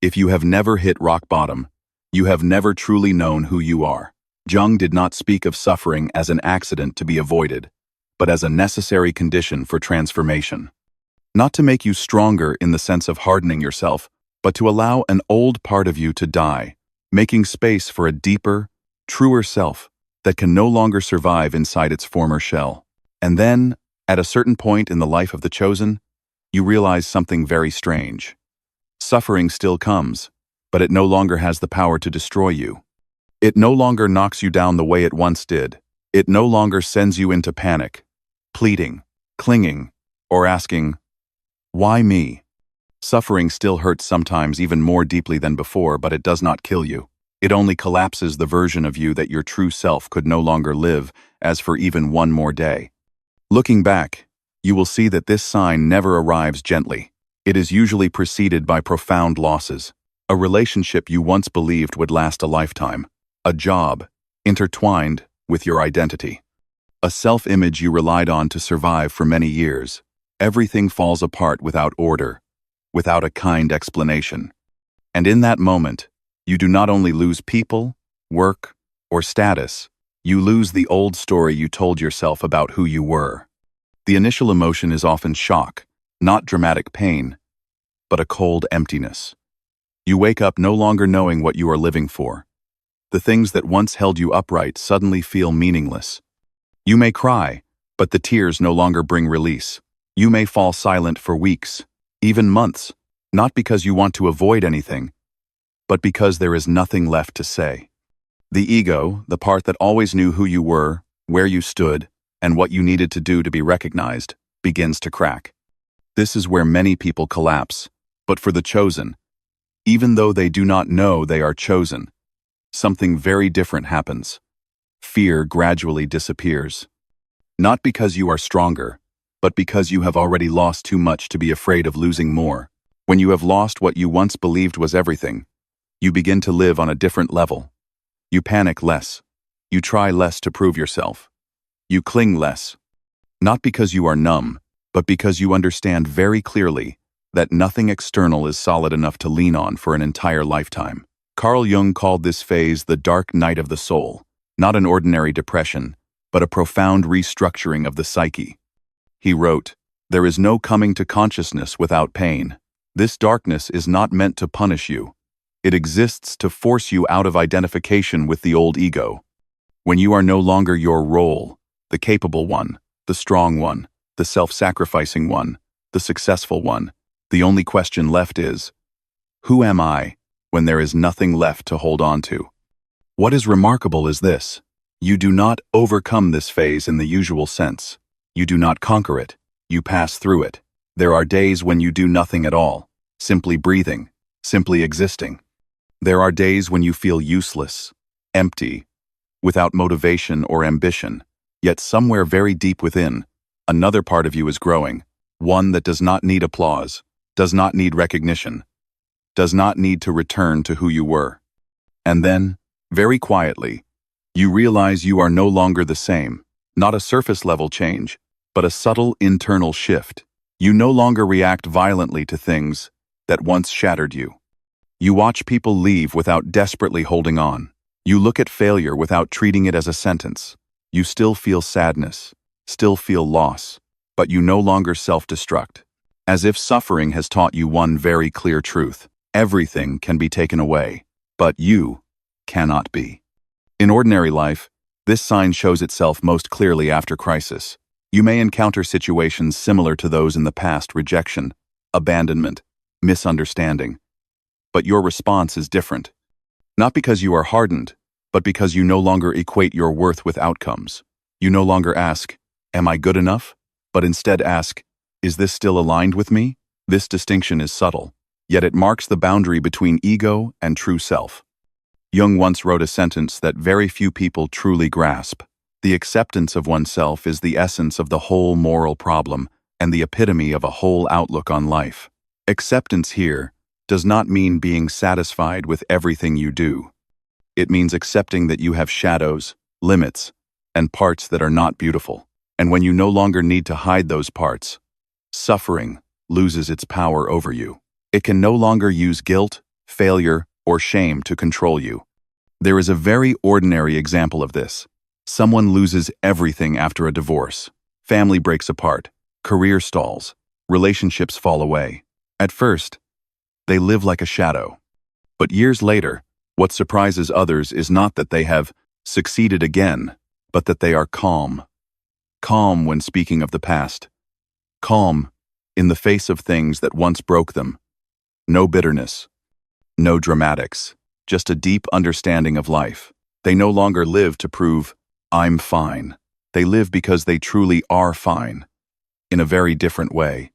If you have never hit rock bottom, you have never truly known who you are. Jung did not speak of suffering as an accident to be avoided, but as a necessary condition for transformation. Not to make you stronger in the sense of hardening yourself, but to allow an old part of you to die, making space for a deeper, truer self that can no longer survive inside its former shell. And then, at a certain point in the life of the chosen, you realize something very strange. Suffering still comes, but it no longer has the power to destroy you. It no longer knocks you down the way it once did. It no longer sends you into panic, pleading, clinging, or asking, "Why me?" Suffering still hurts sometimes even more deeply than before, but it does not kill you. It only collapses the version of you that your true self could no longer live as for even one more day. Looking back, you will see that this sign never arrives gently. It is usually preceded by profound losses. A relationship you once believed would last a lifetime. A job, intertwined with your identity. A self-image you relied on to survive for many years. Everything falls apart without order, without a kind explanation. And in that moment, you do not only lose people, work, or status, you lose the old story you told yourself about who you were. The initial emotion is often shock, not dramatic pain, but a cold emptiness. You wake up no longer knowing what you are living for. The things that once held you upright suddenly feel meaningless. You may cry, but the tears no longer bring release. You may fall silent for weeks, even months, not because you want to avoid anything, but because there is nothing left to say. The ego, the part that always knew who you were, where you stood, and what you needed to do to be recognized, begins to crack. This is where many people collapse, but for the chosen, even though they do not know they are chosen, something very different happens. Fear gradually disappears. Not because you are stronger, but because you have already lost too much to be afraid of losing more. When you have lost what you once believed was everything, you begin to live on a different level. You panic less. You try less to prove yourself. You cling less. Not because you are numb, but because you understand very clearly that nothing external is solid enough to lean on for an entire lifetime. Carl Jung called this phase the dark night of the soul, not an ordinary depression, but a profound restructuring of the psyche. He wrote, "There is no coming to consciousness without pain. This darkness is not meant to punish you. It exists to force you out of identification with the old ego. When you are no longer your role, the capable one, the strong one, the self-sacrificing one, the successful one, the only question left is, who am I when there is nothing left to hold on to?" What is remarkable is this. You do not overcome this phase in the usual sense. You do not conquer it. You pass through it. There are days when you do nothing at all, simply breathing, simply existing. There are days when you feel useless, empty, without motivation or ambition, yet somewhere very deep within, another part of you is growing, one that does not need applause, does not need recognition, does not need to return to who you were. And then, very quietly, you realize you are no longer the same, not a surface-level change, but a subtle internal shift. You no longer react violently to things that once shattered you. You watch people leave without desperately holding on. You look at failure without treating it as a sentence. You still feel sadness, still feel loss, but you no longer self-destruct. As if suffering has taught you one very clear truth. Everything can be taken away, but you cannot be. In ordinary life, this sign shows itself most clearly after crisis. You may encounter situations similar to those in the past: rejection, abandonment, misunderstanding. But your response is different. Not because you are hardened, but because you no longer equate your worth with outcomes. You no longer ask, "Am I good enough?" but instead ask, "Is this still aligned with me?" This distinction is subtle, yet it marks the boundary between ego and true self. Jung once wrote a sentence that very few people truly grasp. The acceptance of oneself is the essence of the whole moral problem and the epitome of a whole outlook on life. Acceptance here does not mean being satisfied with everything you do. It means accepting that you have shadows, limits, and parts that are not beautiful. And when you no longer need to hide those parts, suffering loses its power over you. It can no longer use guilt, failure, or shame to control you. There is a very ordinary example of this. Someone loses everything after a divorce. Family breaks apart, career stalls, relationships fall away. At first, they live like a shadow. But years later, what surprises others is not that they have succeeded again, but that they are calm. Calm when speaking of the past. Calm in the face of things that once broke them. No bitterness. No dramatics. Just a deep understanding of life. They no longer live to prove, "I'm fine." They live because they truly are fine. In a very different way.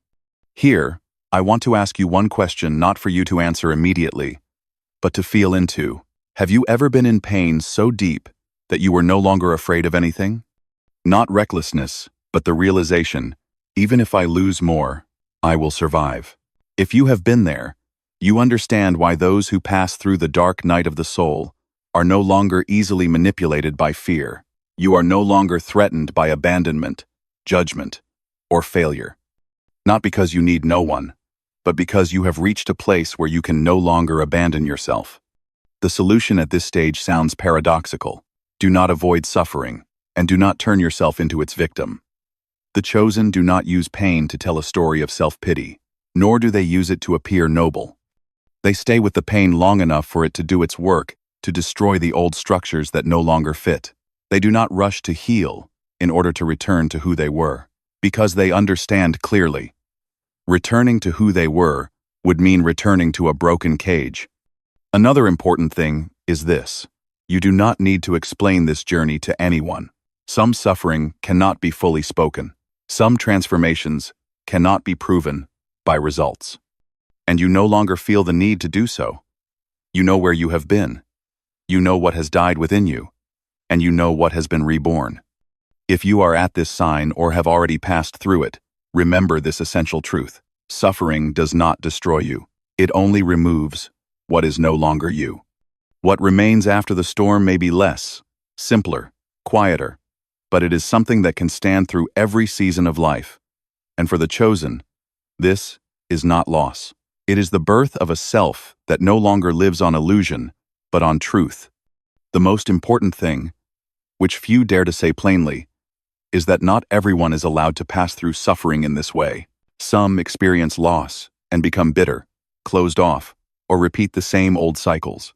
Here, I want to ask you one question, not for you to answer immediately, but to feel into. Have you ever been in pain so deep that you were no longer afraid of anything? Not recklessness, but the realization, even if I lose more, I will survive. If you have been there, you understand why those who pass through the dark night of the soul are no longer easily manipulated by fear. You are no longer threatened by abandonment, judgment, or failure. Not because you need no one, but because you have reached a place where you can no longer abandon yourself. The solution at this stage sounds paradoxical. Do not avoid suffering, and do not turn yourself into its victim. The chosen do not use pain to tell a story of self-pity, nor do they use it to appear noble. They stay with the pain long enough for it to do its work, to destroy the old structures that no longer fit. They do not rush to heal in order to return to who they were, because they understand clearly. Returning to who they were would mean returning to a broken cage. Another important thing is this: you do not need to explain this journey to anyone. Some suffering cannot be fully spoken. Some transformations cannot be proven by results. And you no longer feel the need to do so. You know where you have been. You know what has died within you. And you know what has been reborn. If you are at this sign or have already passed through it, remember this essential truth. Suffering does not destroy you. It only removes what is no longer you. What remains after the storm may be less, simpler, quieter, but it is something that can stand through every season of life. And for the chosen, this is not loss. It is the birth of a self that no longer lives on illusion, but on truth. The most important thing, which few dare to say plainly, is that not everyone is allowed to pass through suffering in this way. Some experience loss and become bitter, closed off, or repeat the same old cycles.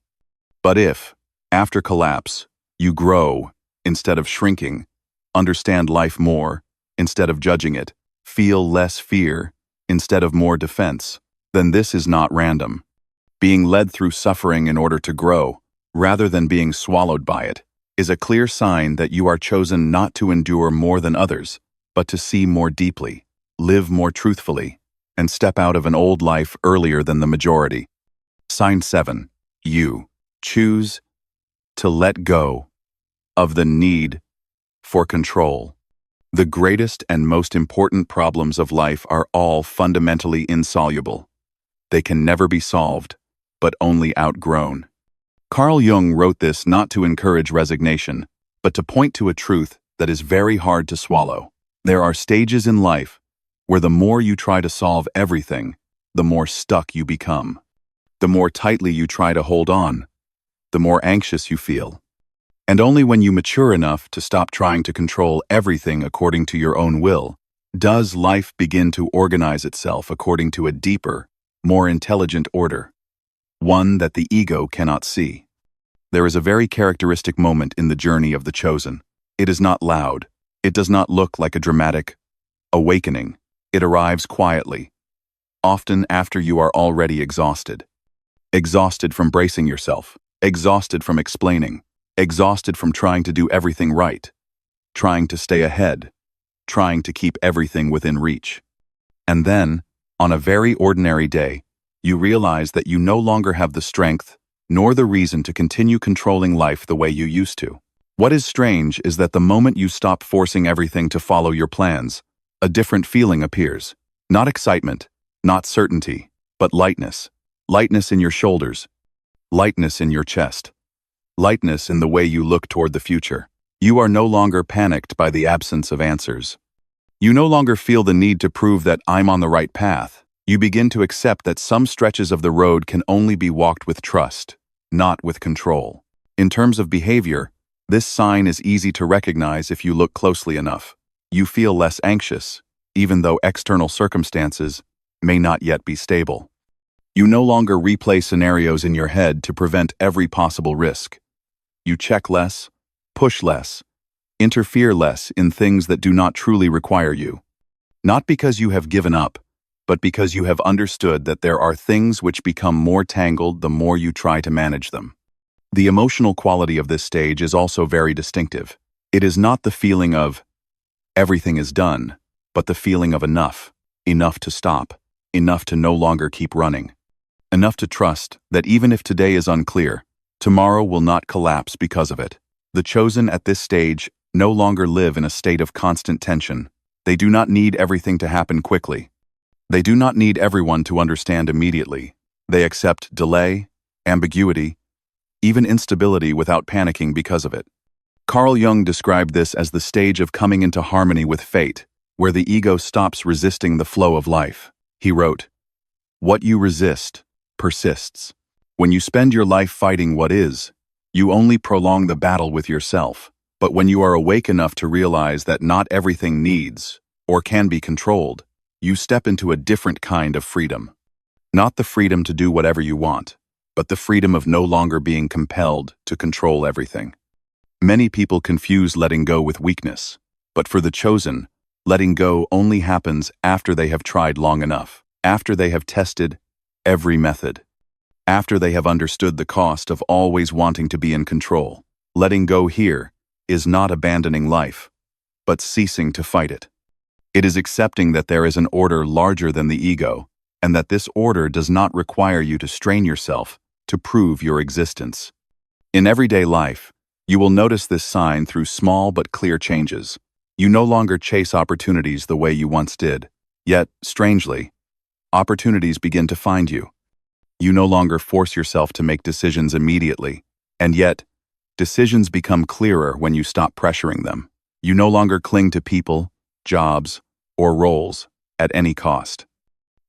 But if, after collapse, you grow instead of shrinking, understand life more instead of judging it, feel less fear instead of more defense, then this is not random. Being led through suffering in order to grow, rather than being swallowed by it, is a clear sign that you are chosen not to endure more than others, but to see more deeply, live more truthfully, and step out of an old life earlier than the majority. Sign 7. You choose to let go of the need for control. The greatest and most important problems of life are all fundamentally insoluble. They can never be solved, but only outgrown. Carl Jung wrote this not to encourage resignation, but to point to a truth that is very hard to swallow. There are stages in life where the more you try to solve everything, the more stuck you become. The more tightly you try to hold on, the more anxious you feel. And only when you mature enough to stop trying to control everything according to your own will, does life begin to organize itself according to a deeper, more intelligent order, one that the ego cannot see. There is a very characteristic moment in the journey of the chosen. It is not loud. It does not look like a dramatic awakening. It arrives quietly, often after you are already exhausted. Exhausted from bracing yourself, exhausted from explaining, exhausted from trying to do everything right, trying to stay ahead, trying to keep everything within reach. And then, on a very ordinary day, you realize that you no longer have the strength nor the reason to continue controlling life the way you used to. What is strange is that the moment you stop forcing everything to follow your plans, a different feeling appears. Not excitement, not certainty, but lightness. Lightness in your shoulders, lightness in your chest, lightness in the way you look toward the future. You are no longer panicked by the absence of answers. You no longer feel the need to prove that I'm on the right path. You begin to accept that some stretches of the road can only be walked with trust, not with control. In terms of behavior, this sign is easy to recognize if you look closely enough. You feel less anxious, even though external circumstances may not yet be stable. You no longer replay scenarios in your head to prevent every possible risk. You check less, push less, interfere less in things that do not truly require you. Not because you have given up, but because you have understood that there are things which become more tangled the more you try to manage them. The emotional quality of this stage is also very distinctive. It is not the feeling of everything is done, but the feeling of enough to stop, enough to no longer keep running. Enough to trust that even if today is unclear, tomorrow will not collapse because of it. The chosen at this stage no longer live in a state of constant tension. They do not need everything to happen quickly. They do not need everyone to understand immediately. They accept delay, ambiguity, even instability without panicking because of it. Carl Jung described this as the stage of coming into harmony with fate, where the ego stops resisting the flow of life. He wrote, "What you resist persists. When you spend your life fighting what is, you only prolong the battle with yourself. But when you are awake enough to realize that not everything needs or can be controlled, you step into a different kind of freedom. Not the freedom to do whatever you want, but the freedom of no longer being compelled to control everything. Many people confuse letting go with weakness, but for the chosen, letting go only happens after they have tried long enough, after they have tested every method, after they have understood the cost of always wanting to be in control. Letting go here is not abandoning life, but ceasing to fight it. It is accepting that there is an order larger than the ego, and that this order does not require you to strain yourself to prove your existence. In everyday life, you will notice this sign through small but clear changes. You no longer chase opportunities the way you once did. Yet, strangely, opportunities begin to find you. You no longer force yourself to make decisions immediately, and yet, decisions become clearer when you stop pressuring them. You no longer cling to people, jobs, or roles at any cost.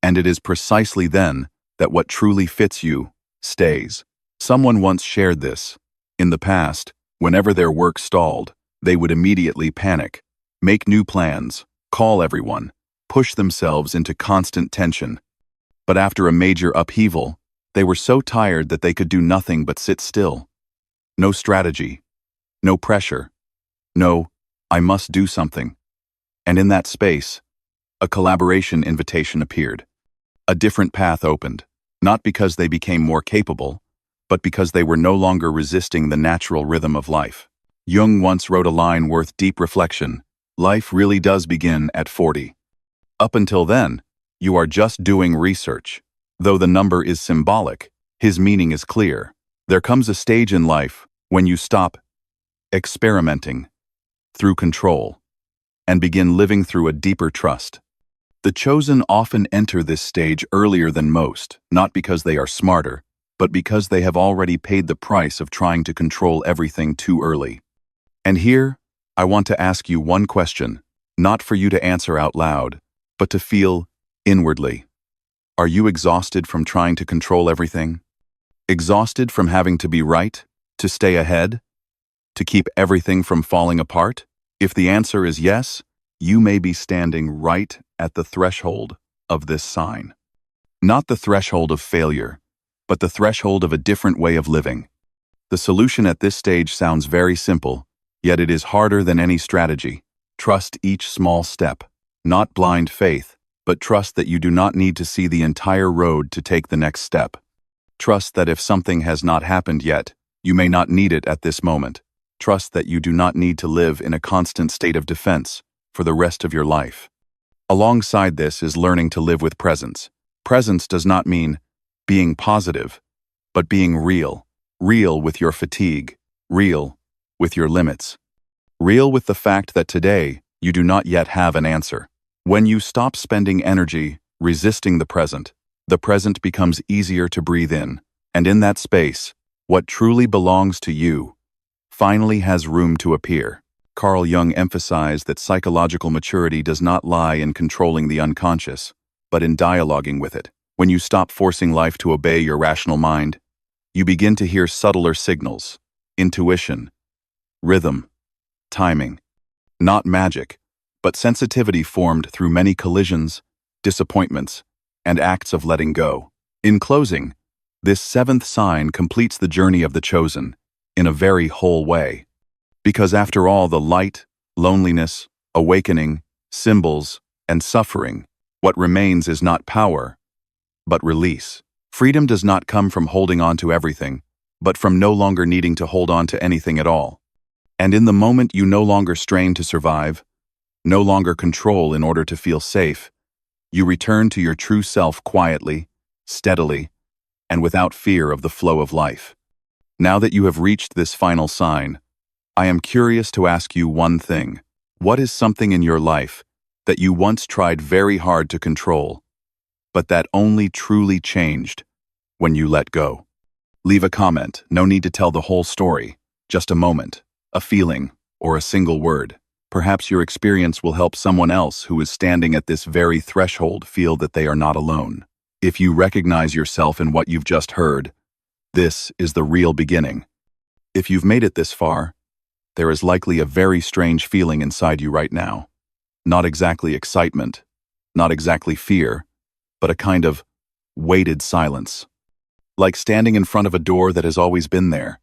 And it is precisely then that what truly fits you stays. Someone once shared this. In the past, whenever their work stalled, they would immediately panic, make new plans, call everyone, push themselves into constant tension. But after a major upheaval, they were so tired that they could do nothing but sit still. No strategy, no pressure, no, I must do something. And in that space, a collaboration invitation appeared. A different path opened, not because they became more capable, but because they were no longer resisting the natural rhythm of life. Jung once wrote a line worth deep reflection: life really does begin at 40. Up until then, you are just doing research. Though the number is symbolic, his meaning is clear. There comes a stage in life when you stop experimenting through control and begin living through a deeper trust. The chosen often enter this stage earlier than most, not because they are smarter, but because they have already paid the price of trying to control everything too early. And here, I want to ask you one question, not for you to answer out loud, but to feel inwardly. Are you exhausted from trying to control everything? Exhausted from having to be right, to stay ahead, to keep everything from falling apart? If the answer is yes, you may be standing right at the threshold of this sign. Not the threshold of failure, but the threshold of a different way of living. The solution at this stage sounds very simple, yet it is harder than any strategy. Trust each small step, not blind faith, but trust that you do not need to see the entire road to take the next step. Trust that if something has not happened yet, you may not need it at this moment. Trust that you do not need to live in a constant state of defense for the rest of your life. Alongside this is learning to live with presence. Presence does not mean being positive, but being real. Real with your fatigue. Real with your limits. Real with the fact that today you do not yet have an answer. When you stop spending energy resisting the present becomes easier to breathe in. And in that space, what truly belongs to you finally has room to appear. Carl Jung emphasized that psychological maturity does not lie in controlling the unconscious, but in dialoguing with it. When you stop forcing life to obey your rational mind, you begin to hear subtler signals, intuition, rhythm, timing. Not magic, but sensitivity formed through many collisions, disappointments, and acts of letting go. In closing, this seventh sign completes the journey of the chosen in a very whole way. Because after all the light, loneliness, awakening, symbols, and suffering, what remains is not power, but release. Freedom does not come from holding on to everything, but from no longer needing to hold on to anything at all. And in the moment you no longer strain to survive, no longer control in order to feel safe, you return to your true self quietly, steadily, and without fear of the flow of life. Now that you have reached this final sign, I am curious to ask you one thing. What is something in your life that you once tried very hard to control, but that only truly changed when you let go? Leave a comment. No need to tell the whole story. Just a moment, a feeling, or a single word. Perhaps your experience will help someone else who is standing at this very threshold feel that they are not alone. If you recognize yourself in what you've just heard, this is the real beginning. If you've made it this far, there is likely a very strange feeling inside you right now. Not exactly excitement, not exactly fear, but a kind of weighted silence. Like standing in front of a door that has always been there,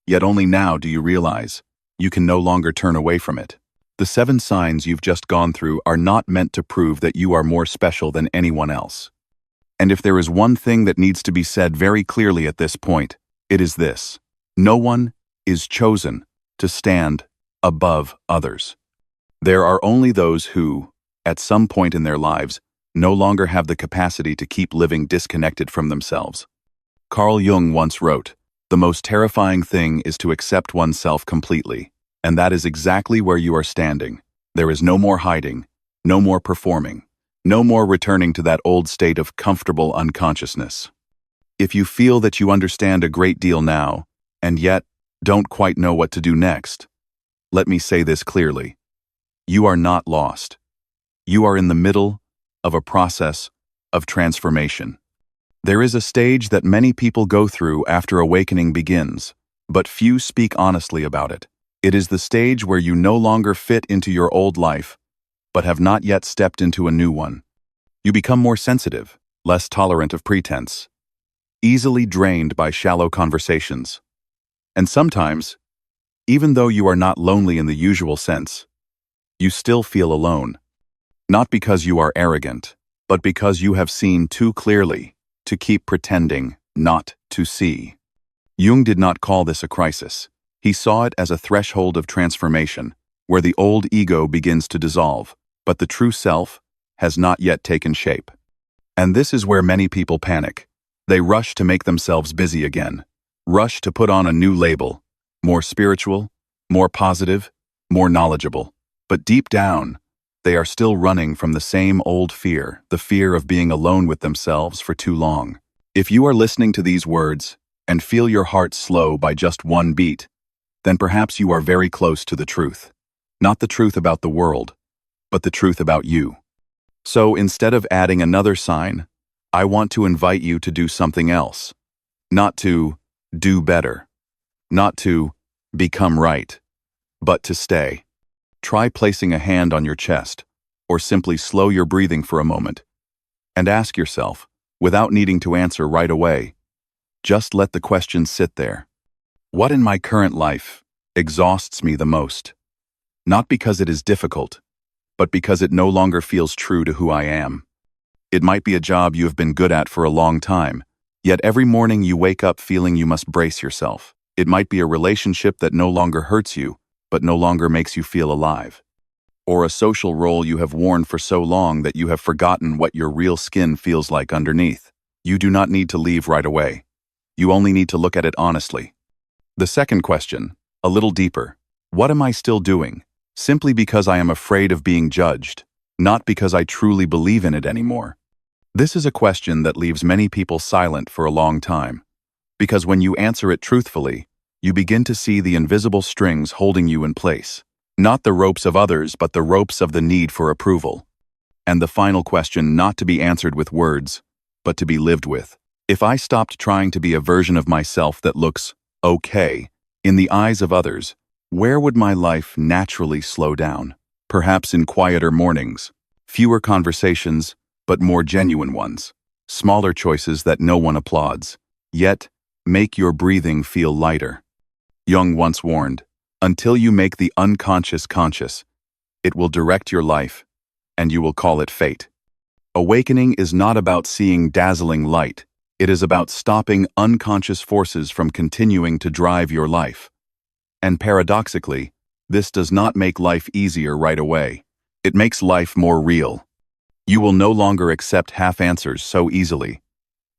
yet only now do you realize you can no longer turn away from it. The 7 signs you've just gone through are not meant to prove that you are more special than anyone else. And if there is one thing that needs to be said very clearly at this point, it is this: no one is chosen to stand above others. There are only those who, at some point in their lives, no longer have the capacity to keep living disconnected from themselves. Carl Jung once wrote, "The most terrifying thing is to accept oneself completely." And that is exactly where you are standing. There is no more hiding, no more performing, no more returning to that old state of comfortable unconsciousness. If you feel that you understand a great deal now, and yet don't quite know what to do next, let me say this clearly. You are not lost. You are in the middle of a process of transformation. There is a stage that many people go through after awakening begins, but few speak honestly about it. It is the stage where you no longer fit into your old life, but have not yet stepped into a new one. You become more sensitive, less tolerant of pretense, easily drained by shallow conversations. And sometimes, even though you are not lonely in the usual sense, you still feel alone. Not because you are arrogant, but because you have seen too clearly to keep pretending not to see. Jung did not call this a crisis. He saw it as a threshold of transformation, where the old ego begins to dissolve, but the true self has not yet taken shape. And this is where many people panic. They rush to make themselves busy again, rush to put on a new label, more spiritual, more positive, more knowledgeable. But deep down, they are still running from the same old fear, the fear of being alone with themselves for too long. If you are listening to these words and feel your heart slow by just one beat, then perhaps you are very close to the truth. Not the truth about the world, but the truth about you. So instead of adding another sign, I want to invite you to do something else. Not to do better, not to become right, but to stay. Try placing a hand on your chest, or simply slow your breathing for a moment, and ask yourself, without needing to answer right away, just let the question sit there. What in my current life exhausts me the most? Not because it is difficult, but because it no longer feels true to who I am. It might be a job you have been good at for a long time, yet every morning you wake up feeling you must brace yourself. It might be a relationship that no longer hurts you, but no longer makes you feel alive. Or a social role you have worn for so long that you have forgotten what your real skin feels like underneath. You do not need to leave right away. You only need to look at it honestly. The second question, a little deeper. What am I still doing? Simply because I am afraid of being judged, not because I truly believe in it anymore. This is a question that leaves many people silent for a long time, because when you answer it truthfully, you begin to see the invisible strings holding you in place. Not the ropes of others, but the ropes of the need for approval. And the final question, not to be answered with words, but to be lived with. If I stopped trying to be a version of myself that looks okay in the eyes of others, where would my life naturally slow down? Perhaps in quieter mornings, fewer conversations, but more genuine ones. Smaller choices that no one applauds, yet make your breathing feel lighter. Jung once warned, until you make the unconscious conscious, it will direct your life, and you will call it fate. Awakening is not about seeing dazzling light. It is about stopping unconscious forces from continuing to drive your life. And paradoxically, this does not make life easier right away. It makes life more real. You will no longer accept half answers so easily.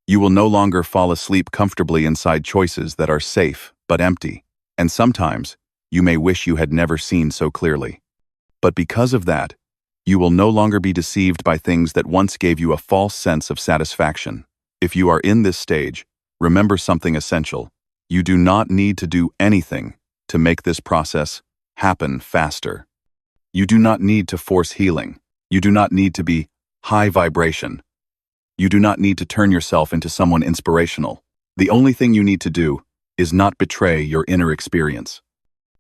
You will no longer fall asleep comfortably inside choices that are safe but empty. And sometimes, you may wish you had never seen so clearly. But because of that, you will no longer be deceived by things that once gave you a false sense of satisfaction. If you are in this stage, remember something essential. You do not need to do anything to make this process happen faster. You do not need to force healing. You do not need to be high vibration. You do not need to turn yourself into someone inspirational. The only thing you need to do is not betray your inner experience.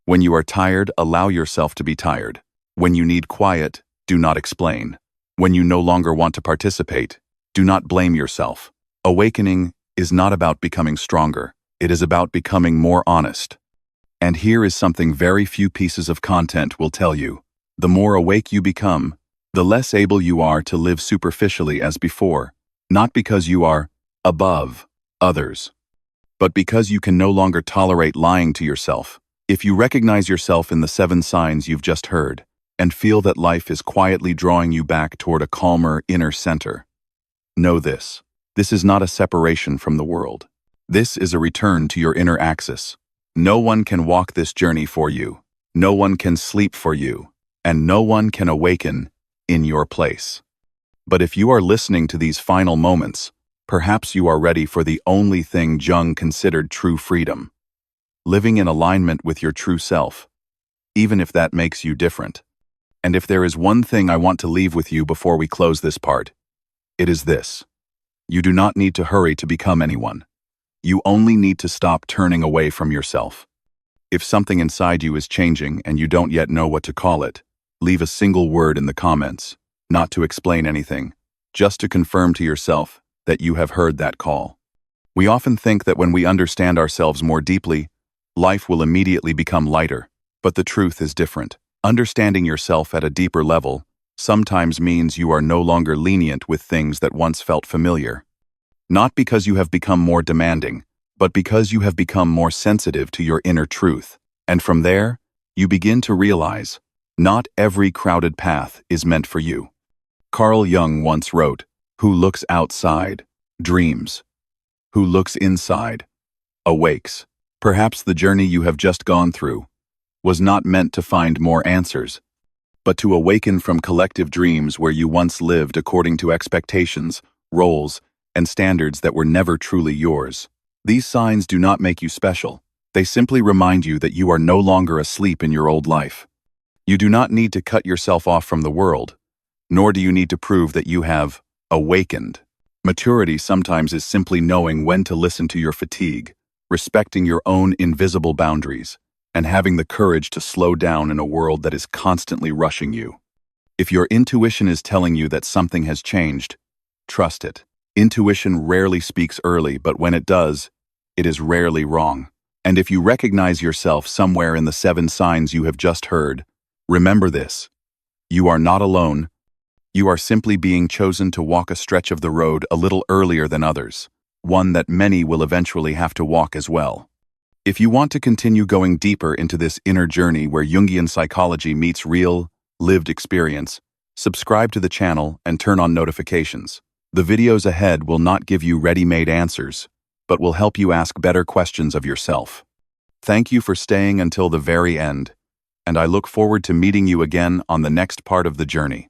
When you are tired, allow yourself to be tired. When you need quiet, do not explain. When you no longer want to participate, do not blame yourself. Awakening is not about becoming stronger. It is about becoming more honest. And here is something very few pieces of content will tell you. The more awake you become, the less able you are to live superficially as before, not because you are above others, but because you can no longer tolerate lying to yourself. If you recognize yourself in the 7 signs you've just heard, and feel that life is quietly drawing you back toward a calmer inner center, know this. This is not a separation from the world. This is a return to your inner axis. No one can walk this journey for you. No one can sleep for you. And no one can awaken in your place. But if you are listening to these final moments, perhaps you are ready for the only thing Jung considered true freedom. Living in alignment with your true self, even if that makes you different. And if there is one thing I want to leave with you before we close this part, it is this. You do not need to hurry to become anyone. You only need to stop turning away from yourself. If something inside you is changing and you don't yet know what to call it, leave a single word in the comments, not to explain anything, just to confirm to yourself that you have heard that call. We often think that when we understand ourselves more deeply, life will immediately become lighter, but the truth is different. Understanding yourself at a deeper level sometimes means you are no longer lenient with things that once felt familiar. Not because you have become more demanding, but because you have become more sensitive to your inner truth. And from there, you begin to realize, not every crowded path is meant for you. Carl Jung once wrote, "Who looks outside, dreams. Who looks inside, awakes." Perhaps the journey you have just gone through was not meant to find more answers, but to awaken from collective dreams where you once lived according to expectations, roles, and standards that were never truly yours. These signs do not make you special. They simply remind you that you are no longer asleep in your old life. You do not need to cut yourself off from the world, nor do you need to prove that you have awakened. Maturity sometimes is simply knowing when to listen to your fatigue, respecting your own invisible boundaries, and having the courage to slow down in a world that is constantly rushing you. If your intuition is telling you that something has changed, trust it. Intuition rarely speaks early, but when it does, it is rarely wrong. And if you recognize yourself somewhere in the 7 signs you have just heard, remember this. You are not alone. You are simply being chosen to walk a stretch of the road a little earlier than others, one that many will eventually have to walk as well. If you want to continue going deeper into this inner journey where Jungian psychology meets real, lived experience, subscribe to the channel and turn on notifications. The videos ahead will not give you ready-made answers, but will help you ask better questions of yourself. Thank you for staying until the very end, and I look forward to meeting you again on the next part of the journey.